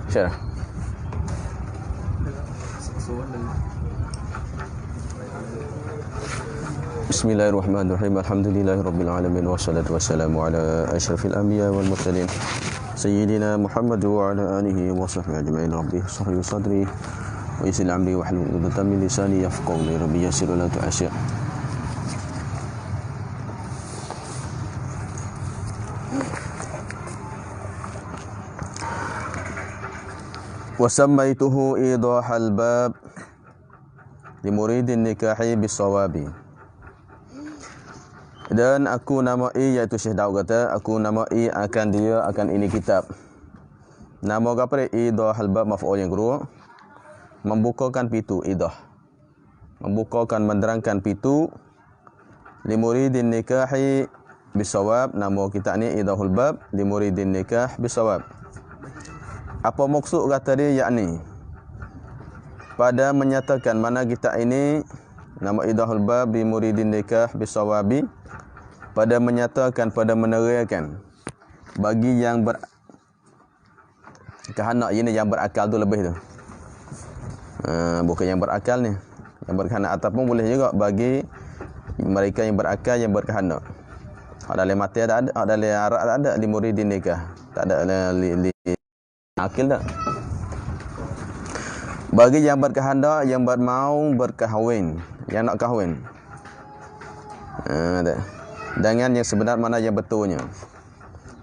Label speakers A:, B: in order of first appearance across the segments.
A: Syarah. Bismillahirrahmanirrahim. Alhamdulillahirabbil alamin wassalatu wassalamu ala asyrafil anbiya wal mursalin sayyidina Muhammad wa ala alihi wa sahbihi ajma'in. Rabbi shrah li sadri wa yassir amri wahlul 'uqdatam min lisani yafqahu qawli. Rabbi yassir wa la tu'assir. Wa sammaituhu idahal bab li muridin nikahi bisawabi. Dan aku namai, iaitu Syekh Daud kata, aku namai akan dia akan ini kitab. Nama apa dia? Idahal bab, maf'ul yang kedua. Membukakan pintu, idah. Membukakan, menerangkan pintu. Li muridin nikahi bisawab. Nama kitab ni idahul bab li muridin nikah bisawab. Apa maksud kata dia? Yakni pada menyatakan mana kitab ini, nama idahul bab li muridin nikah bisawabi, pada menyatakan, pada meneriakan bagi yang berkehendak, ini yang berakal tu lebih tu. Bukan yang berakal ni, yang berkehendak ataupun boleh juga bagi mereka yang berakal, yang berkehendak. Hak dalam mati ada, hak dalam Arab ada li muridin nikah. Tak ada li akil tak. Bagi yang berkehendak, yang bermau berkahwin, yang nak kahwin. Dengan yang sebenar mana yang betulnya.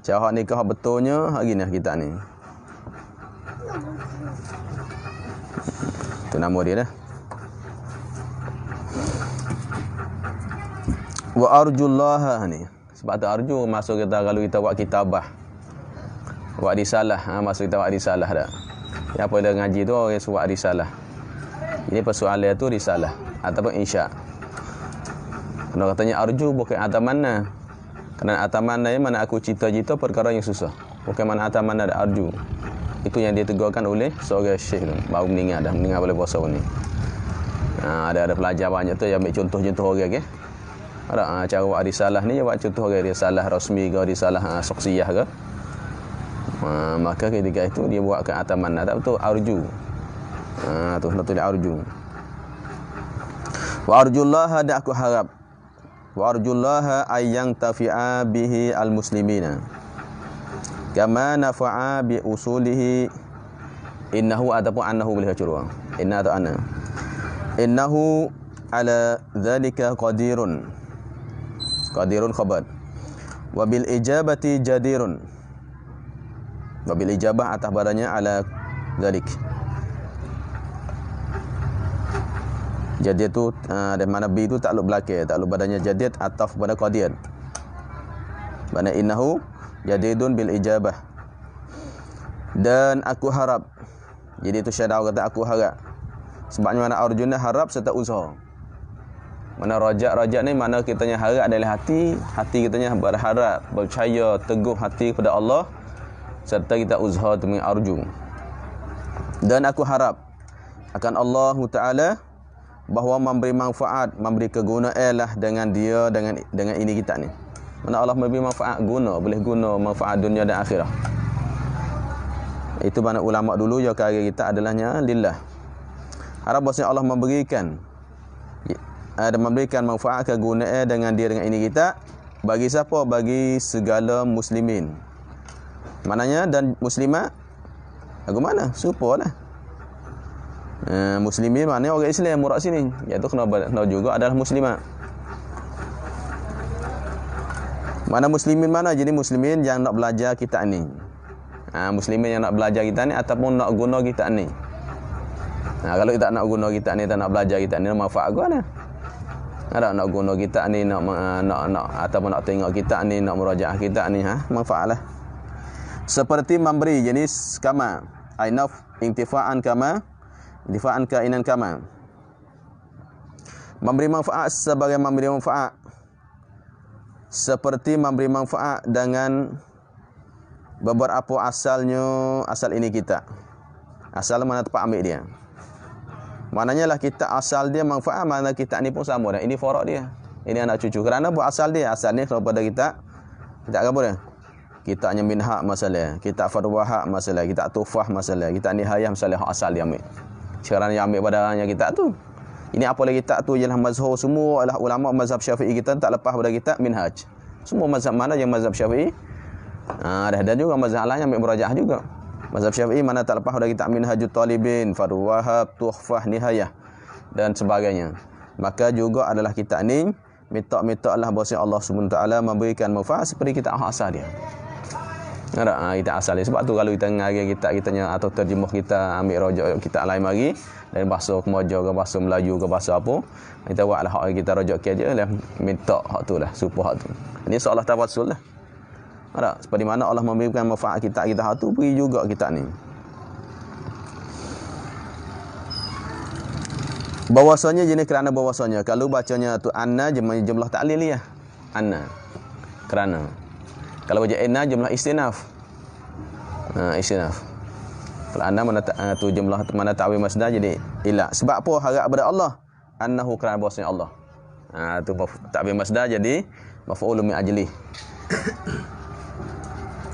A: Cara nikah betulnya hak gini kita ni. Itu nama dia dah. Wa arjullaha ni. Sebab tu arju masuk kita kalau kita buat kitabah. Buat risalah, masuk kita buat risalah dah. Yang apa dia ngaji tu orang buat risalah. Ini persoalan tu risalah ataupun insya'. Kalau katanya arju bukan atamanna. Kerana atamanna ni mana aku cita-cita perkara yang susah. Bukan mana atamanna ada arju. Itu yang ditegurkan oleh seorang syekh tu. Baru meninggal boleh puasa ni. Ada pelajar banyak tu yang ambil contoh-contoh orang ke. Ada cara buat risalah ni buat contoh orang, risalah rasmi ke, risalah saksiyah ke. Maka ketika itu dia buatkan atamanna, tak betul arju. Tu nak tulis arju. Wa arjullaha, dan aku harap. Wa arjullaha ayyang tafi'a bihi al-muslimina kama nafa'a bi usulihi. Innahu ataupun annahu boleh curang. Inna atau anna. Innahu ala dhalika qadirun. Qadirun khabar. Wa bil ijabati jadirun. Wa bil ijabah atas badannya ala dhalik. Jadid tu dari mana bi tu takluk belakang, takluk badannya jadid ataf pada qadir. Mana innahu jadidun bil ijabah. Dan aku harap. Jadi tu Syekh Daud kata aku harap. Sebabnya mana arjuna harap serta usaha. Mana rajak ni mana kitanya harap adalah hati kitanya berharap, percaya, teguh hati kepada Allah serta kita usaha tu arju. Dan aku harap akan Allah Taala bahawa memberi manfaat, memberi kegunaan lah dengan dia, dengan ini kita ni. Mana Allah memberi manfaat guna, boleh guna manfaat dunia dan akhirat. Itu mana ulama dulu yang karya kita adalahnya lillah. Harap bahasanya Allah memberikan manfaat kegunaan dengan dia, dengan ini kita. Bagi siapa? Bagi segala muslimin. Maknanya dan muslimat lagu mana? Supalah. Muslimin maknanya orang Islam murad sini, iaitu kena juga adalah muslimat. Mana muslimin mana? Jadi muslimin yang nak belajar kitab ni. Muslimin yang nak belajar kitab ni ataupun nak guna kitab ni. Kalau kita nak guna kitab ni, tak nak belajar kitab ni, manfaat gua nah. Ada nak guna kitab ni, nak ataupun nak tengok kitab ni, nak murajaah kitab ni, manfaatlah. Seperti memberi jenis kama, ainaf intifa'an kama, intifa'an kainan kama. Memberi manfaat sebagai memberi manfaat. Seperti memberi manfaat dengan beberapa asalnya, asal ini kita. Asal mana tempat ambil dia. Maknanya lah kita asal dia manfaat, mana kita ni pun sama dah. Ini farak dia. Ini anak cucu. Kerana buat asal dia. Asal ni kepada kita apa dia? Kitabnya minhaq masalah, kitab farwahaq masalah, kitab tufah masalah, kitab nihayah masalah hak asal dia ambil. Sekarang yang ambil badannya kitab tu. Ini apa lagi kitab tu ialah mazhab semua adalah ulama mazhab Syafi'i kita tak lepas pada kitab minhaj. Semua mazhab mana yang mazhab Syafi'i? Dan juga mazhab lain yang ambil murajaah juga. Mazhab Syafi'i mana tak lepas pada kitab Minhajut Talibin, Farwahab, Tuhfah, Nihayah dan sebagainya. Maka juga adalah kitab ni minta Allah bahasa Allah SWT memberikan manfaat seperti kitab asal dia. Kita asal dia. Sebab tu kalau kita ngaji kitab kitanya atau terjemah kita ambil rojak kitab lain lagi dari bahasa Kemoja ke bahasa Melayu ke bahasa apa, kita buatlah hak kita rojak ke aja lah, minta hak tu lah, supaya hak tu. Ini seolah tawassul lah. Seperti mana Allah memberikan manfaat kitab kita hak tu, beri juga kitab ni. Bahwasanya jenis kerana bahwasanya kalau bacanya tu anna jumlah ta'lil ya. Anna. Kerana. Kalau baca inna jumlah istinaf. Istinaf. Kalau anna mana tu jumlah mana ta'wil masdar jadi ila. Sebab apa harap kepada Allah? Annahu kerana bahwasanya Allah. Tu ta'wil masdar jadi maf'ul min ajli.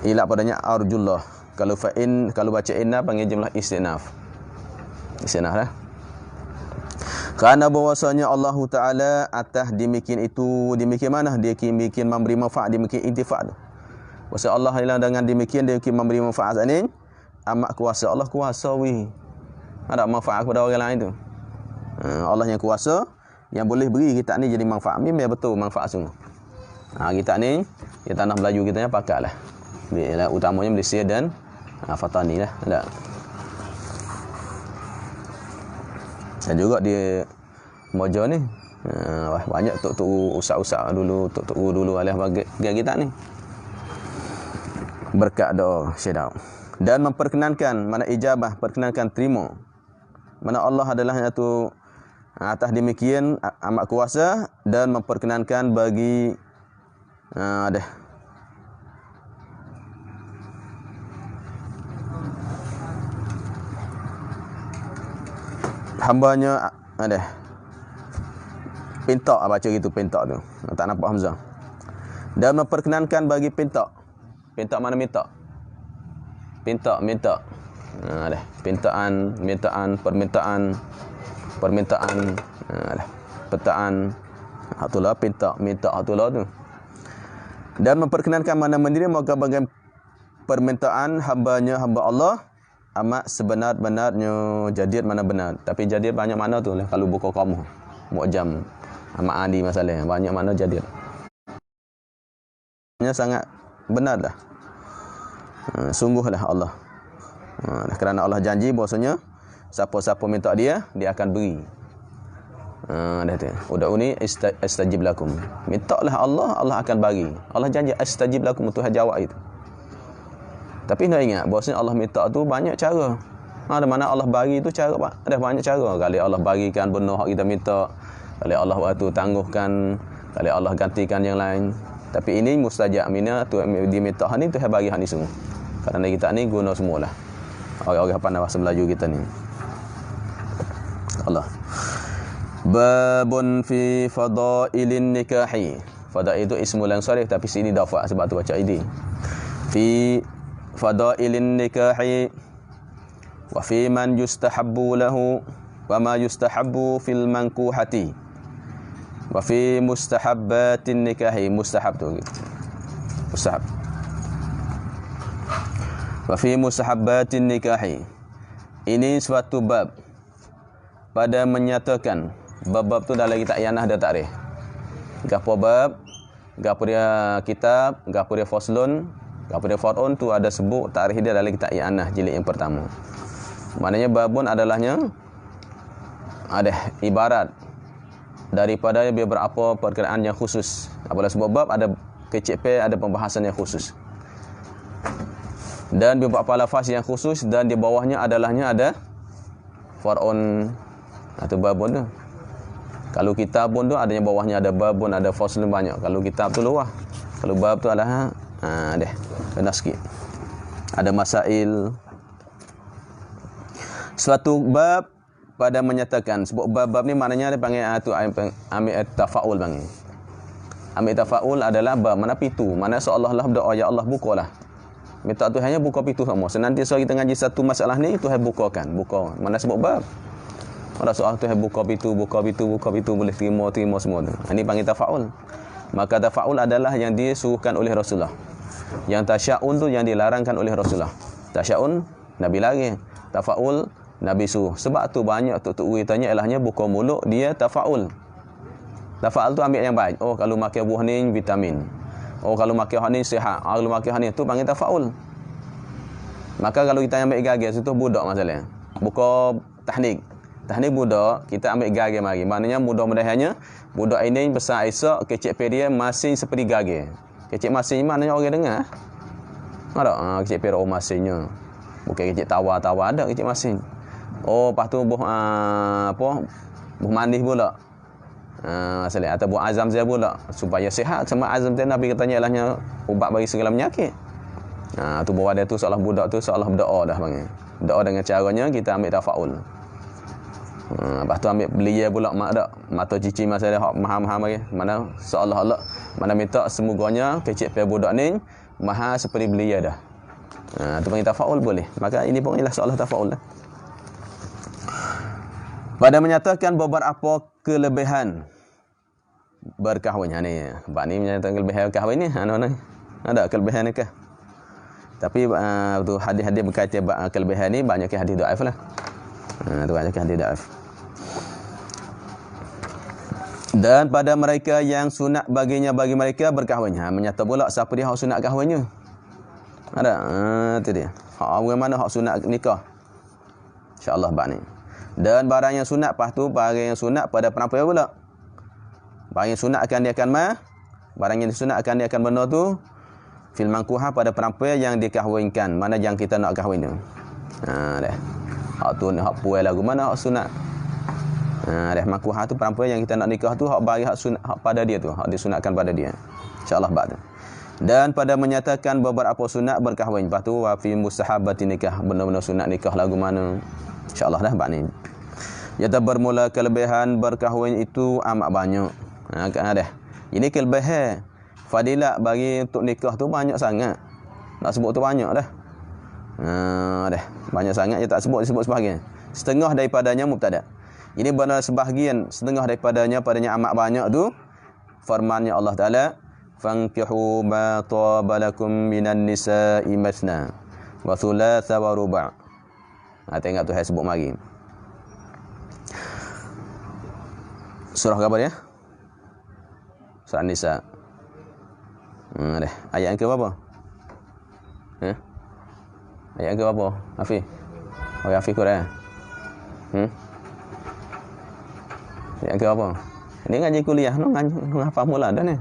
A: Ila padanya arjullah. Kalau baca inna panggil jumlah istinaf. Istinaf lah. Kerana bahwasanya Allah Ta'ala atas demikian itu, demikian mana? Dia demikian memberi manfaat, demikian intifak tu. Kuasa Allah dengan demikian dia memberi manfaat ni. Amat kuasa Allah kuasa weh. Ada manfaat kepada orang lain tu. Allah yang kuasa yang boleh beri kita ni jadi manfaat. Memang betul manfaat sungguh. Kita ni di tanah Melayu kita pakailah. Bila utamanya Malaysia dan Fatani lah. Tak. Dan juga dia Mojo ni banyak tok-tok usah-usah dulu, tok-tok dulu alih bagi kita ni. Berkat doa syedau. Dan memperkenankan mana ijabah, perkenankan terima. Mana Allah adalah iaitu atas demikian amat kuasa dan memperkenankan bagi hambanya pinta baca gitu pinta tu. Tak nampak hamzah. Dan memperkenankan bagi pinta. Pinta mana minta? Minta. Permintaan. Petaan. Itulah minta itulah tu. Dan memperkenankan mana mendiri maka bagian permintaan hamba Allah amat sebenar-benarnya jadid mana benar. Tapi jadid banyak mana tu lah. Kalau buka kamu mu'jam amat adi masalah banyak mana jadid. Sangat benar dah. Sungguhlah Allah. Kerana Allah janji bahwasanya siapa-siapa minta dia akan beri. Dah tu. Ud'uni astajib lakum. Mintalah Allah akan bagi. Allah janji astajib lakum, Tuhan jawab itu. Tapi nak ingat bahwasanya Allah minta tu banyak cara. Ada mana Allah bagi tu cara ada banyak cara. Kali Allah bagikan benda hak kita minta, kali Allah waktu tangguhkan, kali Allah gantikan yang lain. Tapi ini mustajab mina tu dia minta hak ni Tuhan bagi hak ni semua. Kerana kita ni guna semualah. Orang-orang pandai bahasa Melayu kita ni. Allah. Babun fi fadailin nikahi. Fadail itu ismul ansarif tapi sini dafa sebab tu baca ID. Fi fadailin nikahi wa fi man yustahabbu lahu wa ma yustahabbu fil mankuhati wa fi mustahabbatin nikahi. Mustahab tu mustahab. Wa fi mustahabbatin nikahi. Ini suatu bab pada menyatakan bab-bab tu dalam kitab Yanah ada tarikh. Gapo bab, gapo dia kitab, gapo dia faslun, gapo dia far'un tu ada sebut tarikh dia dalam kitab Yanah jilid yang pertama. Maknanya babun adalahnya ada ibarat daripada beberapa perkara yang khusus. Apabila sebab bab ada kecil ada pembahasan yang khusus. Dan beberapa lafaz yang khusus dan di bawahnya adalahnya ada far'un atau babun tu. Kalau kitab pun tu adanya bawahnya ada babun, ada faslun banyak. Kalau kitab tu luah. Kalau bab tu adalah ada kena sikit. Ada masail. Suatu bab pada menyatakan sebab bab ni maknanya dia panggil tu ambil tafaul panggil. Ambil tafaul adalah bab mana pintu, mana seolah-olah berdoa ya Allah bukalah. Minta Tuhannya buka pintu semua. Senantiasa kita ngaji satu masalah ni, Tuhan bukakan. Buka. Mana sebut bab? Ada soal Tuhan buka pintu, boleh terima semua tu. Ini panggil tafa'ul. Maka tafa'ul adalah yang disuruhkan oleh Rasulullah. Yang tasya'un tu yang dilarangkan oleh Rasulullah. Tasya'un, Nabi larang. Tafa'ul, Nabi suruh. Sebab tu banyak tok ui tanya elahnya buka mulut, dia tafa'ul. Tafa'ul tu ambil yang baik. Oh, kalau makan buah ni vitamin. Oh, kalau makan ni sihat. Kalau makan ni tu panggil tafa'ul. Maka kalau kita ambil gagal situ budak masalah. Buka tahnik. Tahnik budak, kita ambil gagal mari. Maknanya mudah-mudahannya budak ini besar esok kecik peria masing seperti gagal. Kecik masing maknanya orang dengar. Ada kecik peria masingnya. Bukan kecik tawa-tawa ada kecik masing. Oh, lepas tu buh manis pula. Masalah atau buah azam saya pula supaya sihat. Sama azam tu Nabi katanya ilahnya ubat bagi segala penyakit. Tu bawa dia tu seolah budak tu seolah berdoa dah panggil. Doa dengan caranya kita ambil tafa'ul. Lepas tu ambil belia pula mak dak. Mata cici masa dia hak maha-maha bagi. Mana seolah-olah mana minta semoganya kecik pe budak ni maha seperti belia dah. Tu panggil tafa'ul boleh. Maka ini pun ialah seolah tafa'ul dah. Pada menyatakan beberapa kelebihan berkahwin. Ni, bab ni menyatakan kelebihan berkahwin ni. Ada kelebihan ni ke? Tapi tu hadis-hadis berkaitan kelebihan ni banyak hadis dhaif lah. Tu banyak hadis dhaif. Dan pada mereka yang sunat bagi mereka berkahwin. Menyata pula siapa dia hak sunat kahwinnya. Ada. Tu dia. Hak orang mana hak sunat nikah. InsyaAllah bab ni. Dan barang yang sunat, lepas tu barang yang sunat pada perempuan pula. Barang yang sunat akan dia akan barang yang sunat akan dia akan benar tu fil mankuha pada perempuan yang dikahwinkan. Mana yang kita nak kahwin tu. Dah. Hak tu hak puai lagu mana hak sunat. Dah mankuha tu perempuan yang kita nak nikah tu hak bagi hak sunat hak pada dia tu, hak disunatkan pada dia. InsyaAllah bab tu. Dan pada menyatakan beberapa sunat berkahwin. Lepas tu wa fi mustahabati nikah, benar-benar sunat nikah lagu mana. InsyaAllah dah bab ni. Yata bermula kelebihan berkahwin itu amat banyak. Dah. Ini kelebihan fadilat bagi untuk nikah tu banyak sangat. Nak sebut tu banyak dah. Dah. Banyak sangat dia tak disebut sebahagian. Setengah daripadanya mubtada. Ini benar sebahagian, setengah daripadanya amat banyak tu firman-Nya Allah Taala, fankihu ma taba lakum minan nisa'i masna wa thulatha wa ruba'. Tengok tu saya sebut mari. Surah apa dia? Surah Nisa. Ayat yang ke berapa? Ayat yang ke berapa? Hafiz. Oh, Hafiz Quran. Ayat yang ke berapa? Ini ngaji kuliah, ngaji hafal mula dah ni.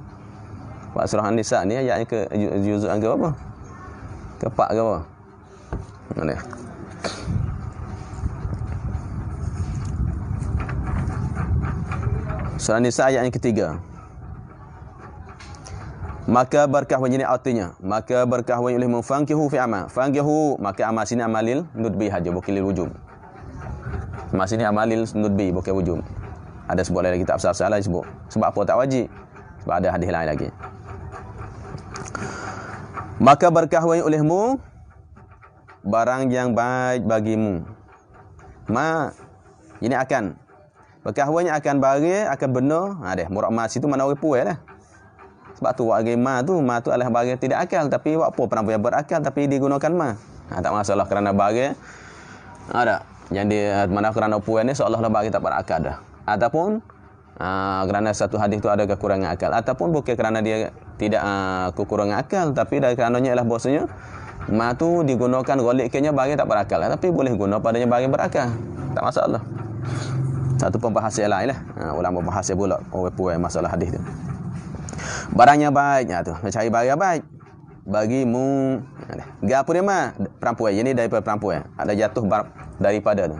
A: Pak surah An-Nisa ni ayat yang ke juzuk yang ke berapa? Ke-4 ke apa? Mana? Surah An-Nisa ayat yang ketiga. Maka berkahwin ini artinya, maka berkahwin oleh mufankihu fi amal. Fankihu, maka amal sini amalil nudbi haja bukan lil wujub. Amal sini amalil nudbi bukan wujub. Ada sebut dalam kitab asal-asal sebut. Sebab apa tak wajib? Sebab ada hadis lain lagi. Maka berkahwin olehmu barang yang baik bagimu. Ini akan berkahwinnya akan bagi akan benar. Dah murad mas itu mana orang puai dah. Sebab tu wak ma tu adalah bagi tidak akal, tapi wak apa perempuan yang berakal tapi digunakan tak masalah kerana bagi ada yang dia mana kerana puan ni seolah-olah bagi tak berakal dah. Ataupun kerana satu hadis tu ada kekurangan akal, ataupun bukan kerana dia tidak kekurangan akal, tapi dari kerananya ialah bahasanya ma tu digunakan goliknya bagi tak berakal, tapi boleh guna padanya bagi berakal. Tak masalah. Satu pembahasan lain lah. Ulama bahasa pula orang puan masalah hadis tu. Barangnya baiknya tu, mencari barang baik bagimu. Gapo dia perempuan. Ini daripada perempuan. Ada jatuh daripada tu.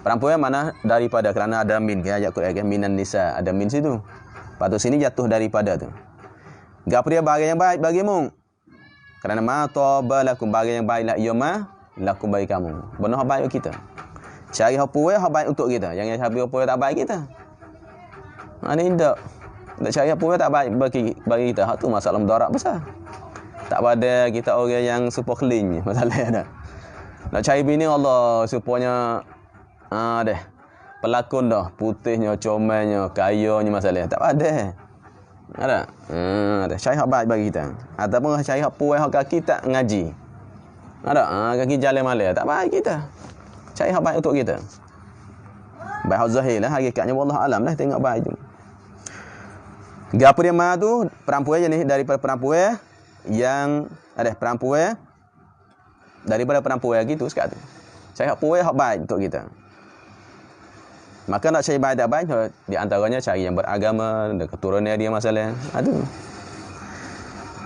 A: Perempuan mana daripada kerana ada min ke ayat Quran minan nisa, ada min situ. Lepas tu sini jatuh daripada tu. Gapo dia barang yang baik bagimu. Kerana ma tabalakum barang yang baiklah ia lakum bagi kamu. Benar baik kita. Cari hak puai hak baik untuk kita. Jangan cari hak puai tak baik kita. Ini ndak. Nak cari apa tak baik bagi kita. Hak tu masalah mudarat besar. Tak pada kita orang yang super clean masalah dah. Nak cari bini Allah supaya deh pelakon dah, putihnya, comelnya, kayanya masalah. Tak ada. Ada. Ada. Cari hak baik bagi kita. Ataupun cari hak puai hak kaki tak ngaji. Ada. Kaki jalan malam tak baik kita. Cari hak baik untuk kita. Baik hak zahir lah, hakikatnya wallah alam lah, tengok baik tu. Gapo dia mah tu perempuan je ni, daripada perempuan yang ada perempuan daripada perempuan gitu sekat tu. Cari hak puai hak baik untuk kita. Maka nak cari baik tak baik, di antaranya cari yang beragama, dan keturunan dia masalah. Aduh.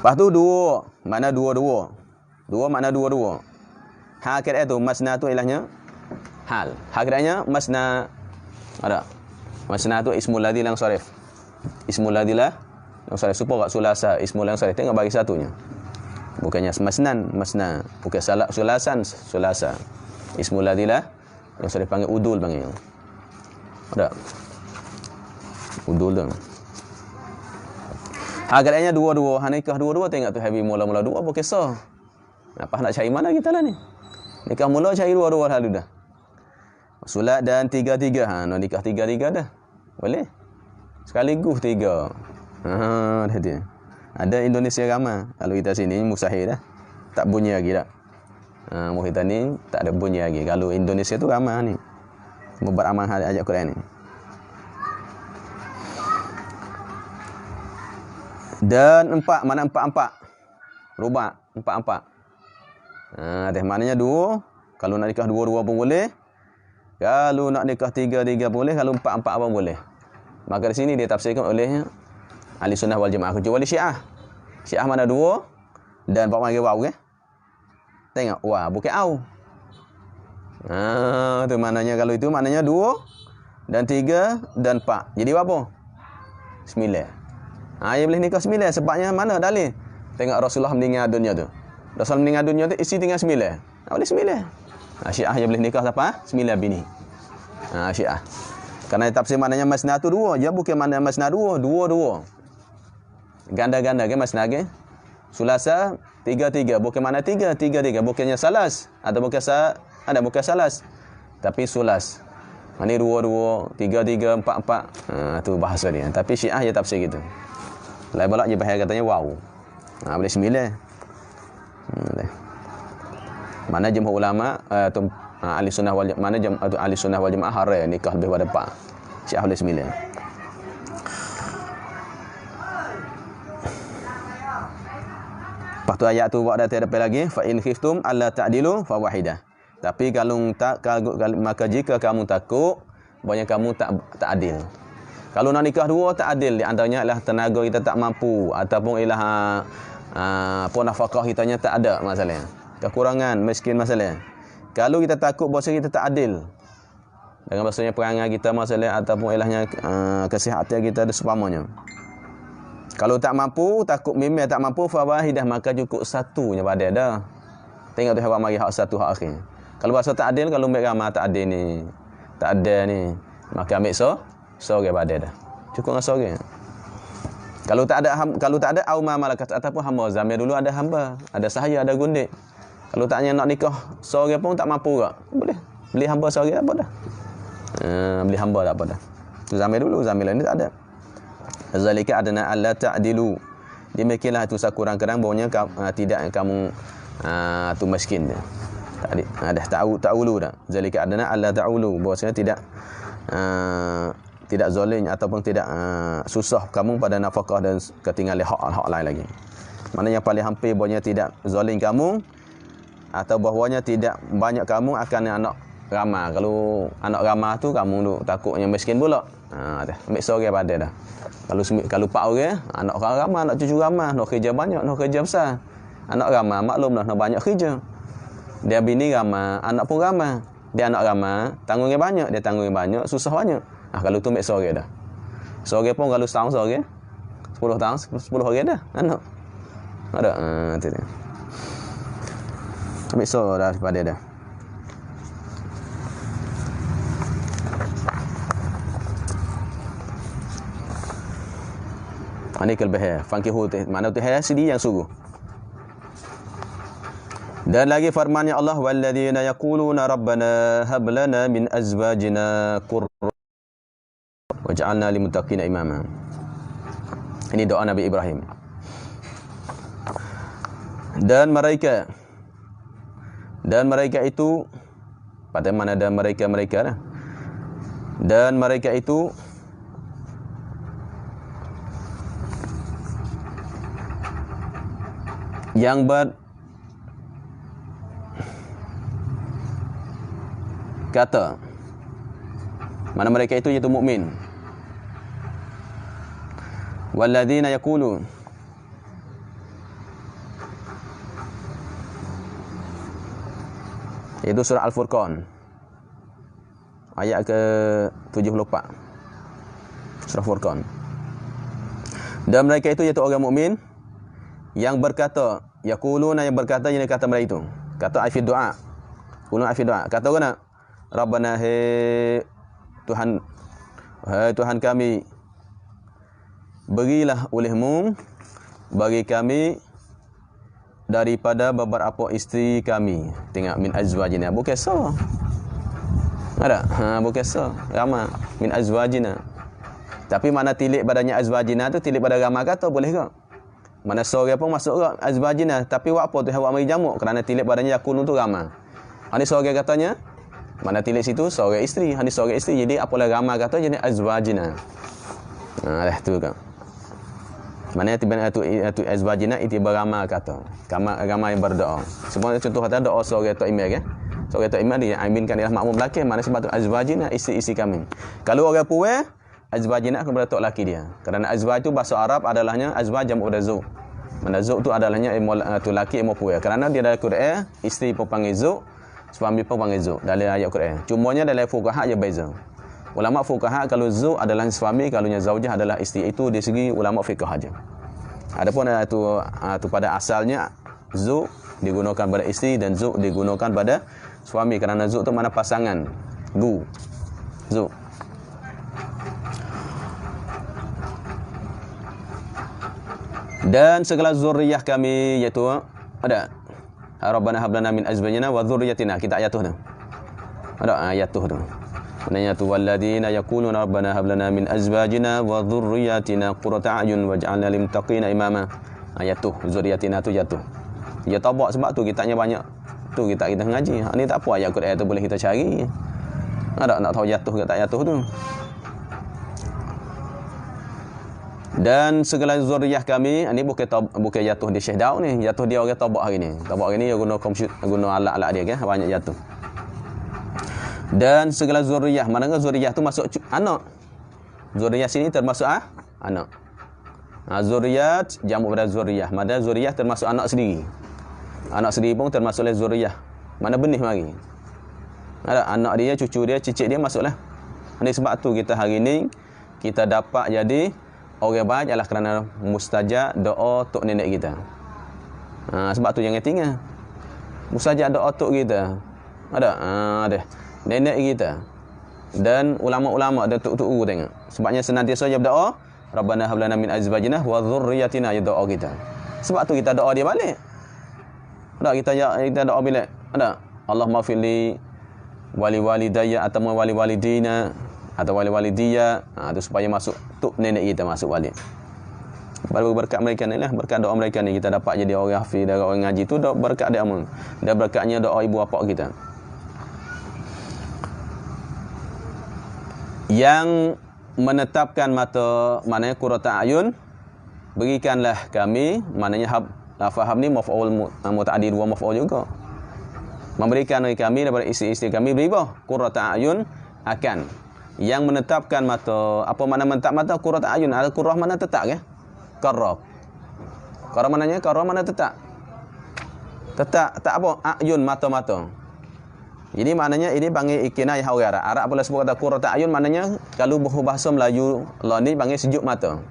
A: Lepas tu dua, mana dua-dua? Dua makna dua-dua. Hal kira tu masna tu ilahnya hal. Hal kiranya masna ada. Masna tu ismul ladzi lang sarif. Ismul ladzi lang sarif supaya sulasa ismul lang sarif. Tengok bagi satunya. Bukannya masnan, masna. Bukan sulasan, sulasa. Ismul ladzi lang sarif panggil udul panggil. Ada. Udul tu. Harganya dua-dua, nikah dua-dua, tengok tu habis mula-mula dua apa kisah. Apa nak cari mana kita lah ni? Nikah mula cari dua-dua lalu dah. Sulat dan tiga-tiga. Nak nikah tiga-tiga dah. Boleh? Sekaligus tiga. Dah dia. Ada Indonesia ramai. Kalau kita sini mustahil dah. Tak bunyi lagi dah. Muka kita ni tak ada bunyi lagi. Kalau Indonesia tu ramai ni. Beramal ayat Quran ni. Dan empat, mana empat-empat? Rubah, empat-empat. Maknanya dua. Kalau nak nikah dua-dua pun boleh. Kalau nak nikah tiga-tiga pun boleh. Kalau empat-empat pun boleh. Maka di sini dia tafsirkan oleh Ahli Sunnah wal Jamaah. Kecuali Syiah. Syiah mana dua. Dan pak panggil waw ke? Tengok, wah, bukan au. Tu maknanya kalau itu maknanya dua dan tiga dan empat. Jadi apa? 9. Dia boleh nikah 9. Sebabnya mana dalil? Tengok Rasulullah meninggal dunia tu. Rasul meninggal dunia tu isi tinggal 9. Tak boleh 9. Syiah yang boleh nikah siapa? 9 bini. Syiah. Kerana tafsir maknanya masna tu dua. Dia bukan makna masna dua. Dua-dua. Ganda-ganda ke masna ke? Sulasa 3-3. Bukan makna 3. 3-3. Bukannya salas. Atau bukan ada bukan salas. Tapi sulas. Ini 2-2, 3-3, 4-4. Tu bahasa dia. Tapi Syiah dia tafsir gitu. Lain balak je bahaya katanya wow. Boleh 9. Mana jumhur ulama ahli sunnah wal jamaah, ahli sunnah wal jamaah haram nikah lebih pada 4. Syiah boleh 9. Lepas tu ayat tu buat datang depan lagi, fa in khiftum alla ta'dilu fa wahidah. Tapi kalau maka jika kamu takut banyak kamu tak adil. Kalau nak nikah dua tak adil, di antaranya ialah tenaga kita tak mampu ataupun ialah nafkah kitanya tak ada masalahnya. Kekurangan, miskin masalah. Kalau kita takut bahasa kita tak adil. Dengan bahasanya perangai kita masalah ataupun ilahnya kesihatan kita ada sepamanya. Kalau tak mampu, takut memang tak mampu fa wahidah, maka cukup satunya pada dah. Tengok tu hak mari hak satu hak akhir. Kalau bahasa tak adil, kalau ambil ramah tak adil ni. Tak ada ni. Maka ambil sore pada dah. Cukup dengan sore. Kalau tak ada au ma malakat ataupun hamba. Zaman dulu ada hamba, ada sahaya, ada gundik. Kalau taknya nak nikah sore pun tak mampu ke? Boleh. Beli hamba sore apa dah? Beli hamba tak apa dah. Tu zaman dulu, zaman lain ni tak ada. Zalika adna alla ta'dilu. Demikianlah itu sekurang-kurang baunya tidak kamu tu miskin dia. Dah ta'ulu dah. Zalika adna alla ta'ulu. Bahwasanya tidak zalim ataupun tidak susah kamu pada nafkah dan ketinggalan hak lain lagi. Maknanya paling hampir bahwanya tidak zalim kamu atau bahwanya tidak banyak kamu akan anak ramah. Kalau anak ramah tu kamu takutnya miskin pula. Dah ambil sore pada dah. Kalau 4 orang, anak ramah, anak cucu ramah, nak kerja banyak, nak kerja besar. Anak ramah maklumlah nak banyak kerja. Dia bini ramah, anak pun ramah. Dia anak ramah, tanggungnya banyak, dia tanggungnya banyak, susah banyak. Kalau tu ambil sore dah. Sore pun kalau setahun sore, 10 tahun, 10 orang dah anak. Ada tu dia. Ambil sore dah pada dah. Ini kelebihan. Fankihu mana tu hai sendiri yang suruh. Dan lagi firman-Nya Allah, walladzina yaquluna rabbana hab lana min azwajina qurrata waj'alna lil muttaqina imama. Ini doa Nabi Ibrahim. Dan mereka itu pada mana ada mereka dah. Dan mereka itu yang berkata, mana mereka itu iaitu mukmin. Walladzina yaqulu, itu surah Al-Furqan ayat ke-74, surah Furqan. Dan mereka itu iaitu orang mukmin yang berkata, yaquluna, yang berkata, yang kata mereka itu kata afid doa, quluna afid doa, kata orang Rabbana, hai Tuhan kami, berilah olehmu bagi kami daripada beberapa isteri kami. Tengok, min azwajina, bukan so. Ada? Bukan so. Ramah min azwajina. Tapi mana tilik badannya azwajina tu tilik pada ramah kata boleh ke? Mana sore pun masuk ke azwajina, tapi buat apa tu awak mari jamuk kerana tilik badannya yakun tu ramah. Ani sore katanya mana tilik situ sore isteri, ani sore isteri, jadi apalah ramah kata jadi azwajina. Dah tu kan. Mana tiba tu azwajina itu beramal kata. Ramai yang berdoa. Semua contoh kata doa sore atau imam kan. Sore atau imam dia aminkan ialah makmum lelaki, mana sebab tu azwajina isteri-isteri kami. Kalau orang puai azwajina akan berdatuk laki dia. Kerana azwaj tu bahasa Arab adalahnya azwaj jamu pada zauj. Mana zauj tu adalahnya tu laki ilmu puai. Kerana dia dalam Quran isteri pun panggil zauj, suami pun panggil zauj dalam ayat Quran. Cumanya dalam fuqaha je beza. Ulama fuqaha kalau zauj adalah suami, kalau zaujah adalah isteri. Itu di segi ulama fiqh aja. Adapun tu pada asalnya zauj digunakan pada isteri dan zauj digunakan pada suami, kerana zauj tu mana pasangan. Zauj. Dan segala zuriyah kami, iaitu ada Rabbana hab lana min azwajina wa dzurriyyatina. Kita ayat tu dah. Ada ayat tu dah. Maknanya tu walladzina yaquluna rabbana hab lana min azwajina wa dhurriyyatina qurrata a'yun waj'alna lil muttaqina imama. Ayat tu zuriyatina tu jatuh. Dia tabak sebab tu kitabnya banyak. Tu kita ngaji. Ni tak apa ayat Quran tu boleh kita cari. Ada nak tahu jatuh ke tak jatuh tu. Dan segala zuriyah kami, ini bukan jatuh di Syekh Daud ni, jatuh dia orang tabak hari ni. Tabak hari ni dia guna alat-alat dia kan, banyak jatuh. Dan segala zuriyah, manakah zuriyah tu masuk anak. Zuriyah sini termasuk anak. Zuriyat jamu pada zuriyah. Mana zuriyah termasuk anak sendiri. Anak sendiri pun termasuk oleh zuriyah. Mana benih mari. Ada anak dia, cucu dia, cicit dia masuklah. Ini sebab tu kita hari ni kita dapat jadi orang baik adalah kerana mustajab doa tok nenek kita. Sebab tu jangan tinggal. Mustajab doa tok kita. Ada. Nenek kita dan ulama-ulama dan tok-tok guru tengok. Sebabnya senantiasa dia berdoa, Rabbana hab lana min azwajina wa dhurriyyatina, ya doa kita. Sebab tu kita doa dia balik. Ada kita doa bila ada Allahumma firli wali walidayya atau wali walidina atau wali walidiyya, itu supaya masuk tok nenek kita masuk balik. Baru berkat mereka ni lah, berkat doa mereka ni kita dapat jadi orang hafiz dan orang ngaji tu berkat dia amal. Dan berkatnya doa ibu bapa kita. Yang menetapkan mata, maknanya qurrata ayun, berikanlah kami, maknanya faham ni maf'ul muta'addid wa maf'ul juga. Memberikan kami daripada isteri-isteri kami beri apa? Qurrata ayun akan yang menetapkan mata. Apa makna menetap mata? Qurrata ayun. Ada qurrah mana tetap ke? Qarrah. Qarrah maknanya qarrah mana tetap? Tetap tak apa? Ayun mata-mata. Jadi maknanya ini panggil kinayah orang Arab. Arab pula sebut kata qurrata ayun, maknanya kalau bahasa Melayu lah ni panggil sejuk mata.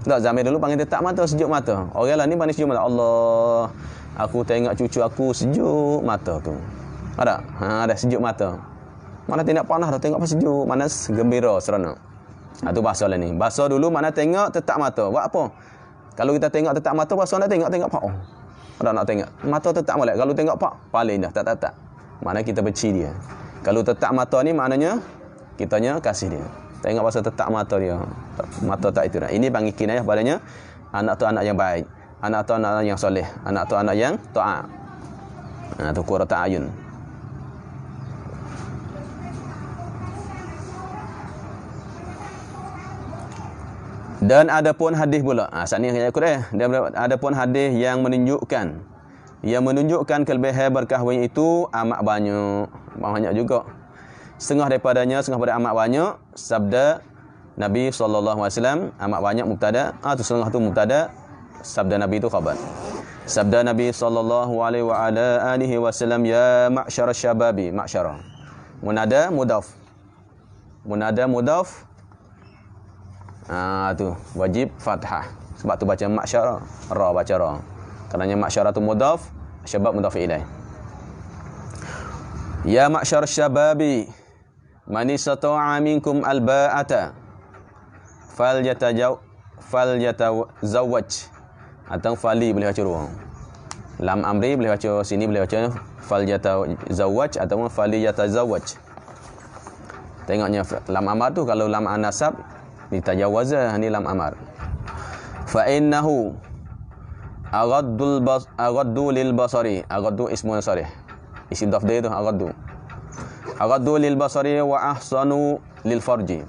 A: Tak, zaman dulu panggil tetap mata, sejuk mata. Orang lah ni panggil sejuk mata. Allah, aku tengok cucu aku sejuk mata tu. Ada? Ada sejuk mata. Mana tidak panas dah tengok apa sejuk, mana gembira seronok. Tu bahasa lah ni. Bahasa dulu mana tengok tetap mata. Buat apa? Kalau kita tengok tetap mata, bahasa nak tengok apa? Ada nak tengok. Mata tetap molek. Kalau tengok pak, paling dah. Tak. Maknanya kita benci dia. Kalau tetap mata ni maknanya kitanya kasih dia. Tengok pasal tetap mata dia. Mata tak itu dah. Ini panggil kinayah padanya anak tu anak yang baik. Anak tu anak yang soleh. Anak tu anak yang taat. Tu qurratu ayun. Dan ada pun hadis pula. Saat ni ayat Quran. Dan ada pun hadis yang menunjukkan kelebihan berkahwin itu amat banyak juga. Setengah daripadanya, setengah pada amat banyak sabda Nabi SAW, amat banyak mubtada. Tu setengah tu mubtada, sabda Nabi itu khabar. Sabda Nabi SAW, ya ma'syara syababi, ma'syara. Munada mudaf. Tu wajib fathah. Sebab tu baca ma'syara, ra baca ra. Kerana ma'syara tu mudaf, syabab mudaf ilaih. Ya ma'syara syababi, man istata'a minkum alba'ata falyatazawwaj. Atau fali boleh baca dua. Lam amri boleh baca sini, boleh baca falyatazawwaj atau faliyatazawwaj. Tengoknya lam amar tu kalau lam anasab ditajawazah, ni lam amar. Fa innahu aghaddu lil basari. Aghaddu ismun sarih. Isim dhaf dia tu aghaddu lil basari wa ahsanu lil farji.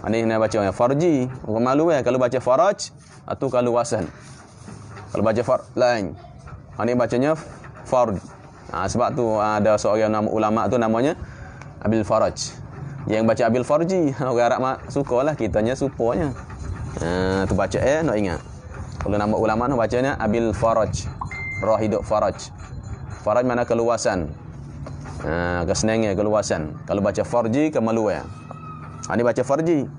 A: Ini nak baca yang farji. Orang malu kalau baca faraj atau kalau wasan. Kalau baca lain. Ini bacanya farj. Sebab tu ada seorang nama ulama tu namanya Abil Faraj. Yang baca Abil Farji, orang Arab sukalah, kitanya supaya. Tu baca nak ingat. Kalau nama ulama tu bacanya Abil Faraj. Roh hidup Faraj. Faraj mana keluasan. Kesenangan, keluasan. Kalau baca Farji, kemaluan. Ini baca Farji.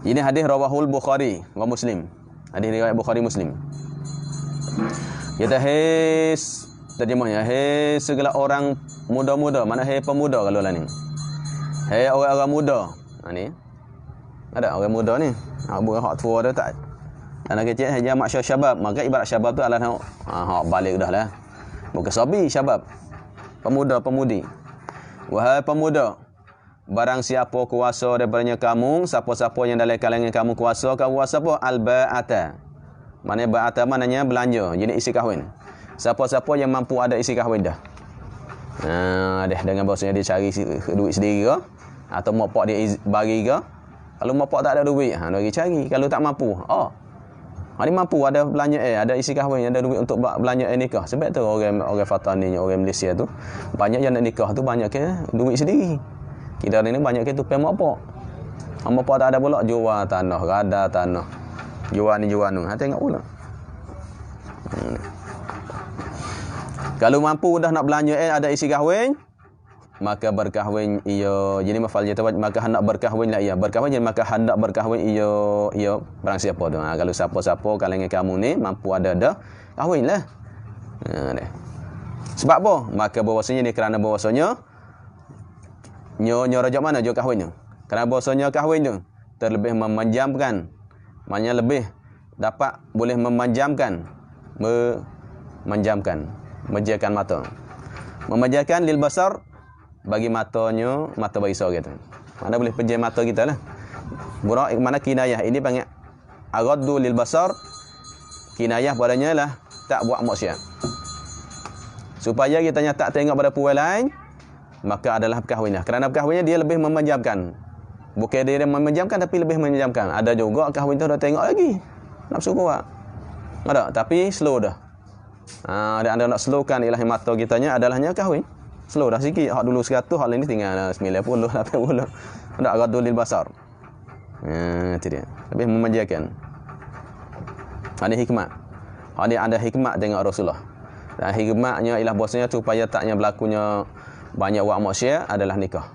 A: Ini hadis rawahul Bukhari wa Muslim. Hadis riwayat Bukhari Muslim. Kata terjemahnya segala orang muda-muda. Mana pemuda kalau lah ni. Orang-orang muda. Ni. Ada orang muda ni. Bukan hak tua dah tak. Anak kecil hanya maksud syabab. Maka ibarat syabab tu adalah hak balik dah lah. Bukan sabi syabab. Pemuda-pemudi. Wahai pemuda, barang siapa kuasa daripadanya kamu, siapa-siapa yang dalam kalangan kamu kuasa apa? Al-ba'ata. Maknanya ba'ata maknanya belanja, jadi isi kahwin. Siapa-siapa yang mampu ada isi kahwin dah. Dengan bahasanya dia cari duit sendiri ke, atau mak pak dia bagi ke. Kalau mak pak tak ada duit, dia cari. Kalau tak mampu, dia mampu ada belanja ada isi kahwin, ada duit untuk belanja nikah. Sebab tu orang Fatah ni, orang Malaysia tu banyak yang nak nikah tu banyak ke duit sendiri. Kita ni banyak ke tupai mak pak. Mak pak tak ada pula jual tanah, rada tanah. Jual ni. Tengok pula. Kalau mampu dah nak belanja ada isi kahwin, maka berkahwin ia. Jadi mafal jatawaj, maka hendak berkahwinlah ia. Berkahwin jadi maka hendak berkahwin ia barang siapa tu. Kalau siapa-siapa kalangan kamu ni mampu ada dah, kahwinlah. Sebab apa? Maka bahwasanya ni kerana bahwasanya nyo raja mana jo kahwinnya. Kerana bahwasanya kahwin tu terlebih memanjamkan. Maknanya lebih dapat boleh memanjamkan, memanjakan mata. Memanjakan lil basar bagi matanya, mata bagi seorang tu. Mana boleh pejam mata kita lah. Burak mana kinayah ini panggil aghaddu lil basar. Kinayah padanya lah tak buat maksiat. Supaya kitanya tak tengok pada puan lain, maka adalah perkahwinnya. Kerana perkahwinnya dia lebih memanjamkan. Bukan dia memanjamkan tapi lebih memanjamkan. Ada juga kahwin tu dah tengok lagi. Nafsu kuat. Ada, tapi slow dah. Anda nak slowkan ilahi mata kitanya adalahnya kahwin. Slow dah sikit. Hak dulu 100, hak lain ni tinggal 90, 80. Ada aghaddu lil basar. Itu dia. Lebih memanjakan. Ada hikmat. Ada hikmat tengok Rasulullah. Dan hikmatnya ialah bahasanya supaya taknya berlakunya banyak wak maksiat adalah nikah.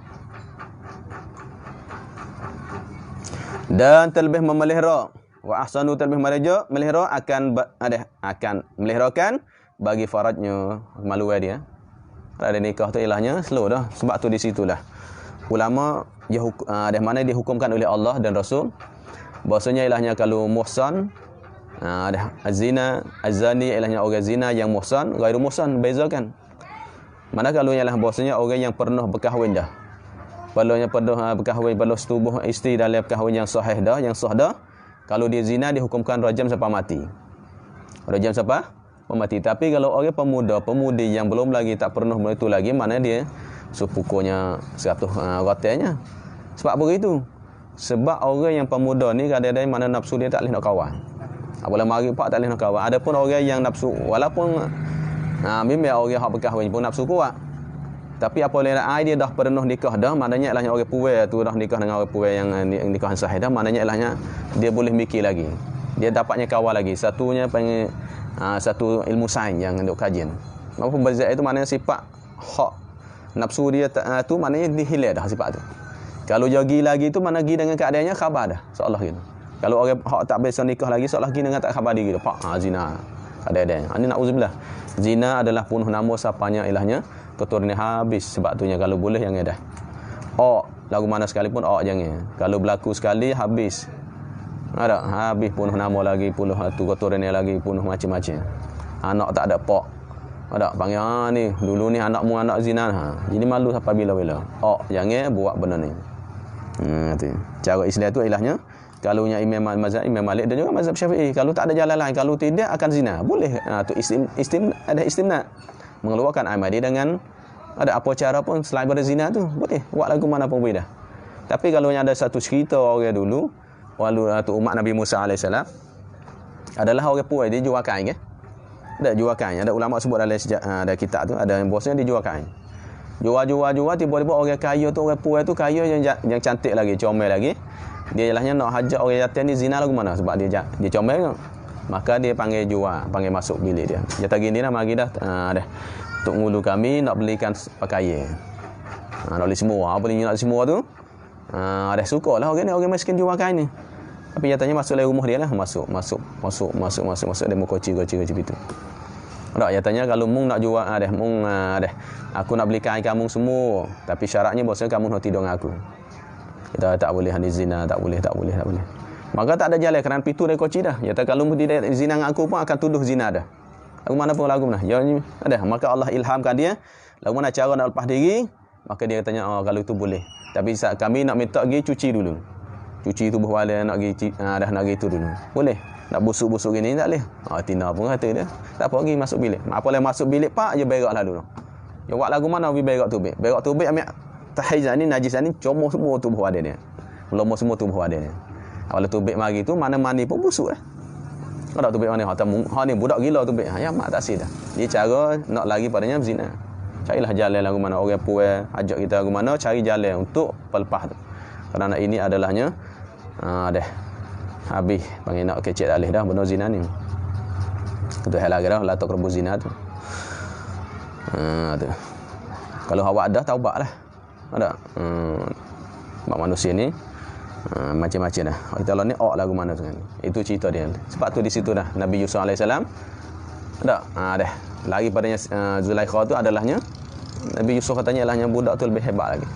A: Dan terlebih memelihara wa ahsanu terlebih melihara akan meliharakan bagi farajnya maluai dia. Ada nikah tu ilahnya slow dah. Sebab tu di situlah ulama ada mana dihukumkan oleh Allah dan Rasul bahasanya ilahnya kalau muhsan Ada azina, azani ilahnya orang zina yang muhsan, ghairu muhsan, bezakan. Mana kalau ialah bahasanya orang yang pernah berkahwin dah. Balanya pernah berkahwin, balas tubuh isteri dalam berkahwin yang sahih dah, yang sah dah. Kalau dia zina dihukumkan rajam sampai mati. Rajam sampai mati. Tapi kalau orang pemudi yang belum lagi tak pernah itu lagi, mana dia sepukunya 100 ratanya. Sebab begitu. Sebab orang yang pemuda ni kadang-kadang mana nafsu dia tak boleh nak kawan. Apabila mari pak tak boleh nak kawan. Adapun orang yang nafsu walaupun memang orang hak berkahwin pun nafsu kuat. Tapi apabila dia dah pernah nikah dah, maknanya ilahnya orang puai tu dah nikah dengan orang puai yang nikahan sahih dah, maknanya ilahnya dia boleh mikir lagi. Dia dapatnya kawan lagi. Satunya panggil satu ilmu sains yang untuk kajian. Apa berbeza itu maknanya sifat hak nafsu dia tu maknanya dihilang dah sifat tu. Kalau jagi lagi tu mana pergi dengan keadaannya khabar dah seolah gitu. Kalau orang hak tak biasa nikah lagi seolah pergi dengan tak khabar dia gitu. Pak zina. Ada-ada. Ini nauzubillah. Zina adalah punuh nama sapanya ilahnya keturunan habis sebab tunya kalau boleh yang dah. Lagu mana sekalipun jangan. Kalau berlaku sekali habis. Ada habis punuh nama lagi, punuh tu keturunan lagi, punuh macam-macam. Anak tak ada pak. Ada panggil ni dulu ni anakmu anak zina. Jadi malu sampai bila-bila. Jangan buat benda ni. Tu. Cara Islam tu ilahnya kalau nya Imam Malik dan juga mazhab Syafi'i, kalau tak ada jalan lain, kalau tidak akan zina. Boleh tu ada istimna. Mengeluarkan amal dia dengan ada apa cara pun selain pada zina tu boleh buat lagu mana pun boleh dah. Tapi kalau yang ada satu cerita orang dulu tu umat Nabi Musa alaihissalam adalah orang puai dia jual kain ada jual kain, ada ulama sebut dalam ada kitab tu ada yang bosnya dia jual kain. Jual tiba-tiba orang kaya tu orang puai tu kaya yang cantik lagi, comel lagi. Dia ilahnya nak hajat orang yatim ni zina lagu mana sebab dia comel kan. Maka dia panggil panggil masuk bilik dia. Dia tak gini dah mari dah dah. Tok ngulu kami nak belikan pakaian. Nak beli semua. Apa ni nak semua tu? Dah sukalah orang miskin jual kain ni. Tapi nyatanya masuk dalam rumah dia lah, masuk dia mau koci itu. Tak nyatanya kalau mung nak jual aku nak beli kain kamu semua, tapi syaratnya bosnya kamu nak tidur dengan aku. Kita tak boleh zina, tak boleh. Maka tak ada jalan kerana pintu dia koci dah. Nyata kalau tidak zina dengan aku pun akan tuduh zina dah. Lagu mana pun lagu mana. Ya ada. Maka Allah ilhamkan dia lagu mana cara nak lepas diri, maka dia tanya kalau itu boleh. Tapi kami nak minta pergi cuci dulu. Cuci tubuh badan nak pergi dah nak pergi itu dulu. Boleh. Nak busuk-busuk gini tak boleh. Tina pun kata dia. Tak apa pergi masuk bilik. Apa boleh masuk bilik pak je berak lah dulu. Ya buat lagu mana pergi berak tubik. Berak tubik ambil tahizan ni najis ni comot semua tubuh badan dia. Melomot semua tubuh badan dia. Kalau tubik mari tu mana mani pun busuk lah. Kalau tubik mana ni budak gila tubik. Ya mak tak sih dah. Dia cara nak lagi padanya berzina. Carilah jalan lagu mana orang puai ajak kita lagu mana cari jalan untuk pelepas tu. Kerana ini adalahnya dah habis panggil nak kecek alih dah benar zina ni. Itu hal lagi dah la taqrabu zina tu. Tu. Kalau awak dah taubatlah. Ada. Mak manusia ni macam-macam dah. Kita Allah ni lagu mana tu kan. Itu cerita dia. Sebab tu di situ dah Nabi Yusuf alaihissalam dah lagi padanya Zulaikha tu adalahnya Nabi Yusuf katanya ilahnya budak tu lebih hebat lagi.